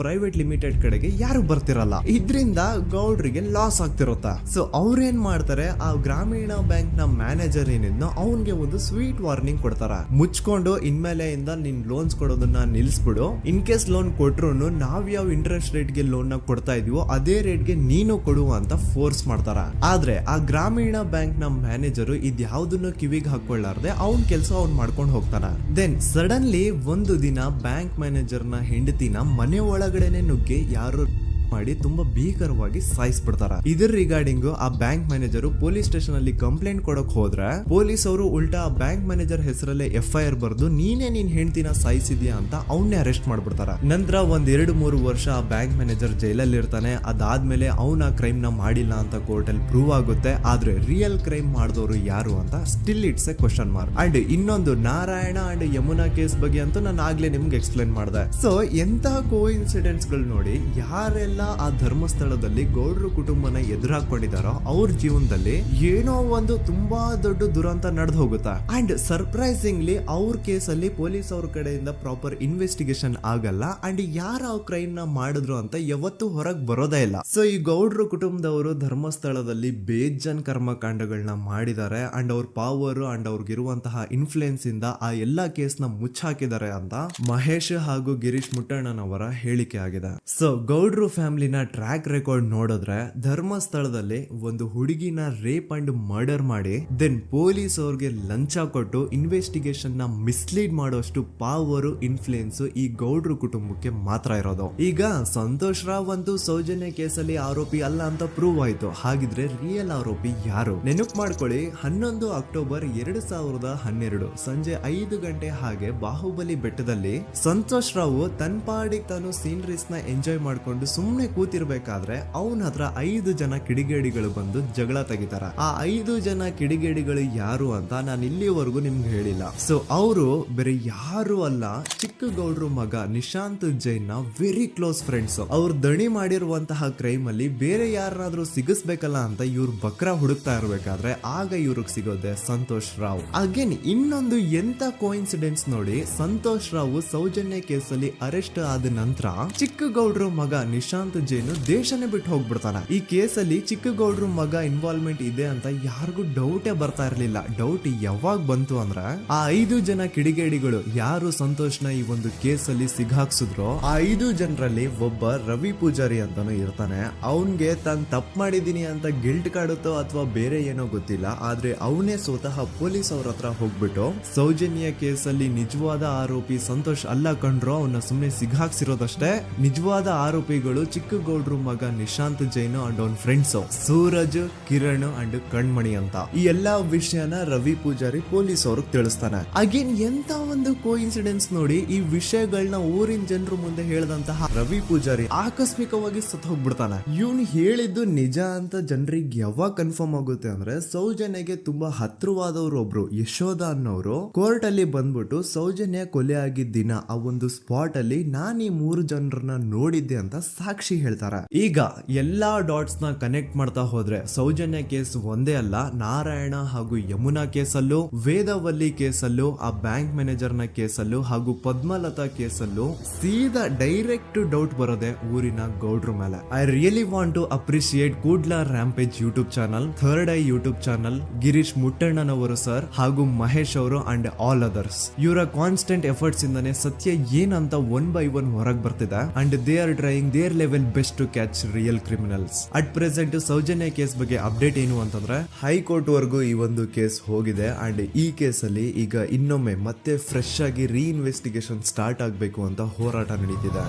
ಪ್ರೈವೇಟ್ ಲಿಮಿಟೆಡ್ ಕಡೆಗೆ ಯಾರು ಬರ್ತಿರಲ್ಲ. ಇದರಿಂದ ಗೌಡ್ರಿಗೆ ಲಾಸ್ ಆಗ್ತಿರುತ್ತ. ಸೊ ಅವ್ರೇನ್ ಮಾಡ್ತಾರೆ, ಆ ಗ್ರಾಮೀಣ ಬ್ಯಾಂಕ್ ನ ಮ್ಯಾನೇಜರ್ ಏನಿದ್ನೋ ಅವನ್ಗೆ ಒಂದು ಸ್ವೀಟ್ ವಾರ್ನಿಂಗ್ ಕೊಡ್ತಾರ. ಮುಚ್ಕೊಂಡು ಇನ್ಮೇಲೆ ಇಂದ ನಿನ್ ಲೋನ್ಸ್ ಕೊಡೋದನ್ನ ನಿಲ್ಸ್ಬಿಡು, ಇನ್ ಕೇಸ್ ಲೋನ್ ಕೊಟ್ರು ನಾವ್ ಯಾವ ಇಂಟ್ರೆಸ್ಟ್ ರೇಟ್ ಗೆ ಲೋನ್ ನ ಕೊಡ್ತಾ ಇದೀವೋ ಅದೇ ರೇಟ್ ಗೆ ನೀನು ಕೊಡುವ ಅಂತ ಫೋರ್ಸ್ ಮಾಡ್ತಾರ. ಆದ್ರೆ ಆ ಗ್ರಾಮೀಣ ಬ್ಯಾಂಕ್ ನ ಮ್ಯಾನೇಜರ್ ಇದ್ಯಾವುದನ್ನು ಕಿವಿಗೆ ಹಾಕೊಳ್ಳಾರ್ದೆ ಅವನ್ ಕೆಲಸ ಅವ್ನ್ ಮಾಡ್ಕೊಂಡು ಹೋಗ್ತಾನ. ದೆನ್ ಸಡನ್ಲಿ ಒಂದು ದಿನ ಬ್ಯಾಂಕ್ ಮ್ಯಾನೇಜರ್ ನ ಹೆಂಡತಿನ ಮನೆ ಒಳಗಡೆನೆ ನುಗ್ಗಿ ಯಾರು ಮಾಡಿ ತುಂಬಾ ಭೀಕರವಾಗಿ ಸಾಯಿಸ್ಬಿಡ್ತಾರ. ಇದ್ರ ರಿಗಾರ್ಡಿಂಗ್ ಆ ಬ್ಯಾಂಕ್ ಮ್ಯಾನೇಜರ್ ಪೊಲೀಸ್ ಸ್ಟೇಷನ್ ಅಲ್ಲಿ ಕಂಪ್ಲೇಂಟ್ ಕೊಡಕ್ ಹೋದ್ರೆ ಪೊಲೀಸ್ ಅವರು ಉಲ್ಟಾ ಆ ಬ್ಯಾಂಕ್ ಮ್ಯಾನೇಜರ್ ಹೆಸರಲ್ಲೇ FIR ಬರ್ದು ನೀನೇ ನಿನ್ ಹೆಂಡತಿನ ಸಾಯಿಸಿದ್ಯಾ ಅಂತ ಅವನ್ನೇ ಅರೆಸ್ಟ್ ಮಾಡ್ಬಿಡ್ತಾರ. ನಂತರ 1-2-3 ವರ್ಷ ಆ ಬ್ಯಾಂಕ್ ಮ್ಯಾನೇಜರ್ ಜೈಲಲ್ಲಿ ಇರ್ತಾನೆ. ಅದಾದ್ಮೇಲೆ ಅವನ ಕ್ರೈಮ್ ನ ಮಾಡಿಲ್ಲ ಅಂತ ಕೋರ್ಟ್ ಅಲ್ಲಿ ಪ್ರೂವ್ ಆಗುತ್ತೆ. ಆದ್ರೆ ರಿಯಲ್ ಕ್ರೈಮ್ ಮಾಡಿದವರು ಯಾರು ಅಂತ still it's A question mark. And ಇನ್ನೊಂದು ನಾರಾಯಣ ಅಂಡ್ ಯಮುನಾ ಕೇಸ್ ಬಗ್ಗೆ ಅಂತೂ ನಾನು ಆಗ್ಲೇ ನಿಮ್ಗೆ ಎಕ್ಸ್ಪ್ಲೇನ್ ಮಾಡಿದೆ. ಸೊ ಎಂತ ಕೋಇನ್ಸಿಡೆಂಟ್ಸ್ ಗಳು ನೋಡಿ, ಯಾರೆಲ್ಲ ಆ ಧರ್ಮಸ್ಥಳದಲ್ಲಿ ಗೌಡ್ರು ಕುಟುಂಬನ ಎದುರಾಕೊಂಡಿದಾರೋ ಅವ್ರ ಜೀವನದಲ್ಲಿ ಏನೋ ಒಂದು ತುಂಬಾ ದೊಡ್ಡ ದುರಂತ ನಡೆದು ಹೋಗುತ್ತಾ. ಅಂಡ್ ಸರ್ಪ್ರೈಸಿಂಗ್ಲಿ ಅವ್ರ ಕೇಸಲ್ಲಿ ಪೊಲೀಸ್ ಅವ್ರ ಕಡೆಯಿಂದ ಪ್ರಾಪರ್ ಇನ್ವೆಸ್ಟಿಗೇಷನ್ ಆಗಲ್ಲ. ಅಂಡ್ ಯಾರ ಕ್ರೈಮ್ ನ ಮಾಡಿದ್ರು ಅಂತ ಯಾವತ್ತೂ ಹೊರಗ್ ಬರೋದೇ ಇಲ್ಲ. ಸೊ ಈ ಗೌಡ್ರು ಕುಟುಂಬದವರು ಧರ್ಮಸ್ಥಳದಲ್ಲಿ ಬೇಜನ್ ಕರ್ಮಕಾಂಡಗಳನ್ನ ಮಾಡಿದ್ದಾರೆ. ಅಂಡ್ ಅವ್ರ ಪವರ್ ಅಂಡ್ ಅವ್ರಿಗಿರುವಂತಹ ಇನ್ಫ್ಲೂಯೆನ್ಸ್ ಇಂದ ಆ ಎಲ್ಲಾ ಕೇಸ್ ನ ಮುಚ್ಚಾಕಿದ್ದಾರೆ ಅಂತ ಮಹೇಶ್ ಹಾಗೂ ಗಿರೀಶ್ ಮುಟ್ಟಣ್ಣನವರ ಹೇಳಿಕೆ ಆಗಿದೆ. ಸೊ ಗೌಡ್ರು ಫ್ಯಾಮಿಲಿನ ಟ್ರ್ಯಾಕ್ ರೆಕಾರ್ಡ್ ನೋಡಿದ್ರೆ ಧರ್ಮಸ್ಥಳದಲ್ಲಿ ಒಂದು ಹುಡುಗಿನ ರೇಪ್ ಅಂಡ್ ಮರ್ಡರ್ ಮಾಡಿ ದೆನ್ ಪೊಲೀಸ್ ಅವ್ರಿಗೆ ಲಂಚ ಕೊಟ್ಟು ಇನ್ವೆಸ್ಟಿಗೇಷನ್ ನ ಮಿಸ್ಲೀಡ್ ಮಾಡೋಷ್ಟು ಪವರ್ ಇನ್ಫ್ಲೂಯೆನ್ಸ್ ಈ ಗೌಡ್ರು ಕುಟುಂಬಕ್ಕೆ ಮಾತ್ರ ಇರೋದು. ಈಗ ಸಂತೋಷ್ ರಾವ್ ಅಂತೂ ಸೌಜನ್ಯ ಕೇಸಲ್ಲಿ ಆರೋಪಿ ಅಲ್ಲ ಅಂತ ಪ್ರೂವ್ ಆಯ್ತು. ಹಾಗಿದ್ರೆ ರಿಯಲ್ ಆರೋಪಿ ಯಾರು? ನೆನಪು ಮಾಡ್ಕೊಳ್ಳಿ, 11 ಅಕ್ಟೋಬರ್ 2012 ಸಂಜೆ 5 ಗಂಟೆ ಹಾಗೆ ಬಾಹುಬಲಿ ಬೆಟ್ಟದಲ್ಲಿ ಸಂತೋಷ್ ರಾವ್ ತನ್ನ ಪಾಡಿಗೆ ತಾನು ಸೀನರೀಸ್ ನ ಎಂಜಾಯ್ ಮಾಡ್ಕೊಂಡು ಸುಮ್ನೆ ಕೂತಿರ್ಬೇಕಾದ್ರೆ ಅವನ ಹತ್ರ 5 ಜನ ಕಿಡಿಗೇಡಿಗಳು ಬಂದು ಜಗಳ ತೆಗಿತಾರ. ಆ 5 ಜನ ಕಿಡಿಗೇಡಿಗಳು ಯಾರು ಅಂತ ನಾನು ಇಲ್ಲಿವರೆಗೂ ನಿಮ್ಗೆ ಹೇಳಿಲ್ಲ. ಸೊ ಅವರು ಬೇರೆ ಯಾರು ಅಲ್ಲ, ಚಿಕ್ಕ ಗೌಡ್ರು ಮಗ ನಿಶಾಂತ್ ಜೈನ್ ನ ವೆರಿ ಕ್ಲೋಸ್ ಫ್ರೆಂಡ್ಸ್. ಅವ್ರು ದಣಿ ಮಾಡಿರುವಂತಹ ಕ್ರೈಮ್ ಅಲ್ಲಿ ಬೇರೆ ಯಾರನ್ನಾದ್ರೂ ಸಿಗಿಸ್ಬೇಕಲ್ಲ ಅಂತ ಇವ್ರು ಬಕ್ರ ಹುಡುಕ್ತಾ ಇರ್ಬೇಕಾದ್ರೆ ಆಗ ಇವ್ರಿಗೆ ಸಿಗೋದೆ ಸಂತೋಷ್ ರಾವ್. ಅಗೇನ್ ಇನ್ನೊಂದು ಎಂತ ಕೋಇನ್ಸಿಡೆನ್ಸ್ ನೋಡಿ, ಸಂತೋಷ್ ರಾವ್ ಸೌಜನ್ಯ ಕೇಸಲ್ಲಿ ಅರೆಸ್ಟ್ ಆದ ನಂತರ ಚಿಕ್ಕ ಗೌಡ್ರು ಮಗ ನಿಶಾಂತ್ ಜೈನ್ ದೇಶನೇ ಬಿಟ್ಟು ಹೋಗ್ಬಿಡ್ತಾನ. ಈ ಕೇಸಲ್ಲಿ ಚಿಕ್ಕ ಗೌಡ್ರು ಮಗ ಇನ್ವಾಲ್ವ್ಮೆಂಟ್ ಇದೆ ಅಂತ ಯಾರಿಗೂ ಡೌಟೇ ಬರ್ತಾ ಇರ್ಲಿಲ್ಲ. ಡೌಟ್ ಯಾವಾಗ ಬಂತು ಅಂದ್ರೆ ಆ 5 ಜನ ಕಿಡಿಗೇಡಿಗಳು ಯಾರು ಸಂತೋಷ್ನ ಈ ಒಂದು ಕೇಸಲ್ಲಿ ಸಿಗಾಕ್ಸಿದ್ರು ಆ 5 ಜನರಲ್ಲಿ ಒಬ್ಬ ರವಿ ಪೂಜಾರಿ ಅಂತಾನು ಇರ್ತಾನೆ. ಅವನ್ಗೆ ತಾನು ತಪ್ಪು ಮಾಡಿದೀನಿ ಅಂತ ಗಿಲ್ಟ್ ಕಾಡುತ್ತೋ ಅಥವಾ ಬೇರೆ ಏನೋ ಗೊತ್ತಿಲ್ಲ, ಆದ್ರೆ ಅವನೇ ಸ್ವತಃ ಪೊಲೀಸ್ ಅವ್ರ ಹತ್ರ ಹೋಗ್ಬಿಟ್ಟು ಸೌಜನ್ಯ ಕೇಸಲ್ಲಿ ನಿಜವಾದ ಆರೋಪಿ ಸಂತೋಷ್ ಅಲ್ಲ ಕಂಡ್ರು, ಅವನ್ನ ಸುಮ್ನೆ ಸಿಗಾಕ್ಸಿರೋದಷ್ಟೇ, ನಿಜವಾದ ಆರೋಪಿಗಳು ಚಿಕ್ಕ ಗೌಡ್ರು ಮಗ ನಿಶಾಂತ್ ಜೈನ್ ಅಂಡ್ ಅವನ್ ಫ್ರೆಂಡ್ಸ್ ಸೂರಜ್, ಕಿರಣ್ ಅಂಡ್ ಕಣ್ಮಣಿ ಅಂತ. ಈ ಎಲ್ಲಾ ವಿಷಯನ ರವಿ ಪೂಜಾರಿ ಪೊಲೀಸ್ ಅವ್ರಿಗೆ ತಿಳಿಸ್ತಾನೆ. ಅಗೇನ್ ಎಂತ ಒಂದು ಕೋಇನ್ಸಿಡೆನ್ಸ್ ನೋಡಿ, ಈ ವಿಷಯಗಳನ್ನ ಊರಿನ ಜನರು ಮುಂದೆ ಹೇಳಿದಂತಹ ರವಿ ಪೂಜಾರಿ ಆಕಸ್ಮಿಕವಾಗಿ ಸತ್ತು ಹೋಗ್ಬಿಡ್ತಾನೆ. ಇವನು ಹೇಳಿದ್ದು ನಿಜ ಅಂತ ಜನರಿಗೆ ಯಾವಾಗ ಕನ್ಫರ್ಮ್ ಆಗುತ್ತೆ ಅಂದ್ರೆ ಸೌಜನ್ಯಗೆ ತುಂಬಾ ಹತ್ರವಾದವ್ರು ಒಬ್ರು ಯಶೋಧ ಅನ್ನೋರು ಕೋರ್ಟ್ ಅಲ್ಲಿ ಬಂದ್ಬಿಟ್ಟು ಸೌಜನ್ಯ ಕೊಲೆ ಆಗಿದ್ದ ದಿನ ಆ ಒಂದು ಸ್ಪಾಟ್ ಅಲ್ಲಿ ನಾನು ಈ 3 ಜನರನ್ನ ನೋಡಿದ್ದೆ ಅಂತ ಸಾಕ್ಷಿ ಹೇಳ್ತಾರೆ. ಈಗ ಎಲ್ಲಾ ಡಾಟ್ಸ್ ನ ಕನೆಕ್ಟ್ ಮಾಡ್ತಾ ಹೋದ್ರೆ ಸೌಜನ್ಯ ಕೇಸ್ ಒಂದೇ ಅಲ್ಲ, ನಾರಾಯಣ ಹಾಗೂ ಯಮುನಾ ಕೇಸಲ್ಲೂ, ವೇದವಲ್ಲಿ ಕೇಸಲ್ಲೂ, ಆ ಬ್ಯಾಂಕ್ ಮ್ಯಾನೇಜರ್ ನ ಕೇಸಲ್ಲೂ ಹಾಗೂ ಪದ್ಮಲತಾ ಕೇಸಲ್ಲೂ ಸೀದಾ ಡೈರೆಕ್ಟ್ ಡೌಟ್ ಬರೋದೆ ಊರಿನ ಗೌಡ್ರ ಮೇಲೆ. I really want to appreciate Kudla rampage YouTube channel, third eye YouTube channel, Girish ಮುಟ್ಟಣ್ಣನವರು ಸರ್ ಹಾಗೂ ಮಹೇಶ್ ಅವರು ಅಂಡ್ ಆಲ್ ಅದರ್ಸ್. ಇವರ ಕಾನ್ಸ್ಟೆಂಟ್ ಎಫರ್ಟ್ಸ್ ಇಂದಾನೆ ಸತ್ಯ ಏನಂತ 1 by 1 ಹೊರಗೆ ಬರ್ತಿದೆ and they are trying their level best to catch real criminals. At present Sowjanya case ಬಗ್ಗೆ ಅಪ್ಡೇಟ್ ಏನು ಅಂತಂದ್ರೆ ಹೈಕೋರ್ಟ್ ವರೆಗೂ ಈ ಒಂದು ಕೇಸ್ ಹೋಗಿದೆ ಅಂಡ್ ಈ ಕೇಸ್ ಅಲ್ಲಿ ಈಗ ಇನ್ನೊಮ್ಮೆ ಮತ್ತೆ ಫ್ರೆಶ್ ಆಗಿ ರೀಇನ್ವೆಸ್ಟಿಗೇಷನ್ ಸ್ಟಾರ್ಟ್ ಆಗಬೇಕು ಅಂತ ಹೋರಾಟ ನಡೀತಿದೆ.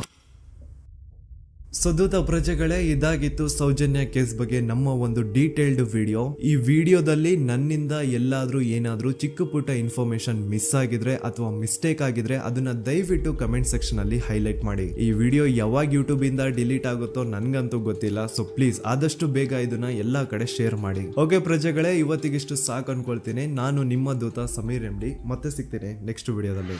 ಸುದೂತ ಪ್ರಜೆಗಳೇ, ಇದಾಗಿತ್ತು ಸೌಜನ್ಯ ಕೇಸ್ ಬಗ್ಗೆ ನಮ್ಮ ಒಂದು ಡೀಟೇಲ್ಡ್ ವಿಡಿಯೋ. ಈ ವಿಡಿಯೋದಲ್ಲಿ ನನ್ನಿಂದ ಎಲ್ಲಾದ್ರೂ ಏನಾದ್ರೂ ಚಿಕ್ಕ ಪುಟ್ಟ ಇನ್ಫಾರ್ಮೇಶನ್ ಮಿಸ್ ಆಗಿದ್ರೆ ಅಥವಾ ಮಿಸ್ಟೇಕ್ ಆಗಿದ್ರೆ ಅದನ್ನ ದಯವಿಟ್ಟು ಕಮೆಂಟ್ ಸೆಕ್ಷನ್ ಅಲ್ಲಿ ಹೈಲೈಟ್ ಮಾಡಿ. ಈ ವಿಡಿಯೋ ಯಾವಾಗ ಯೂಟ್ಯೂಬ್ ಇಂದ ಡಿಲೀಟ್ ಆಗುತ್ತೋ ನನ್ಗಂತೂ ಗೊತ್ತಿಲ್ಲ. ಸೊ ಪ್ಲೀಸ್ ಆದಷ್ಟು ಬೇಗ ಇದನ್ನ ಎಲ್ಲಾ ಕಡೆ ಶೇರ್ ಮಾಡಿ. ಓಕೆ ಪ್ರಜೆಗಳೇ, ಇವತ್ತಿಗಿಷ್ಟು ಸಾಕು ಅನ್ಕೊಳ್ತೀನಿ. ನಾನು ನಿಮ್ಮ ದೂತ ಸಮೀರ್ MD. ಮತ್ತೆ ಸಿಗ್ತೀನಿ ನೆಕ್ಸ್ಟ್ ವಿಡಿಯೋದಲ್ಲಿ.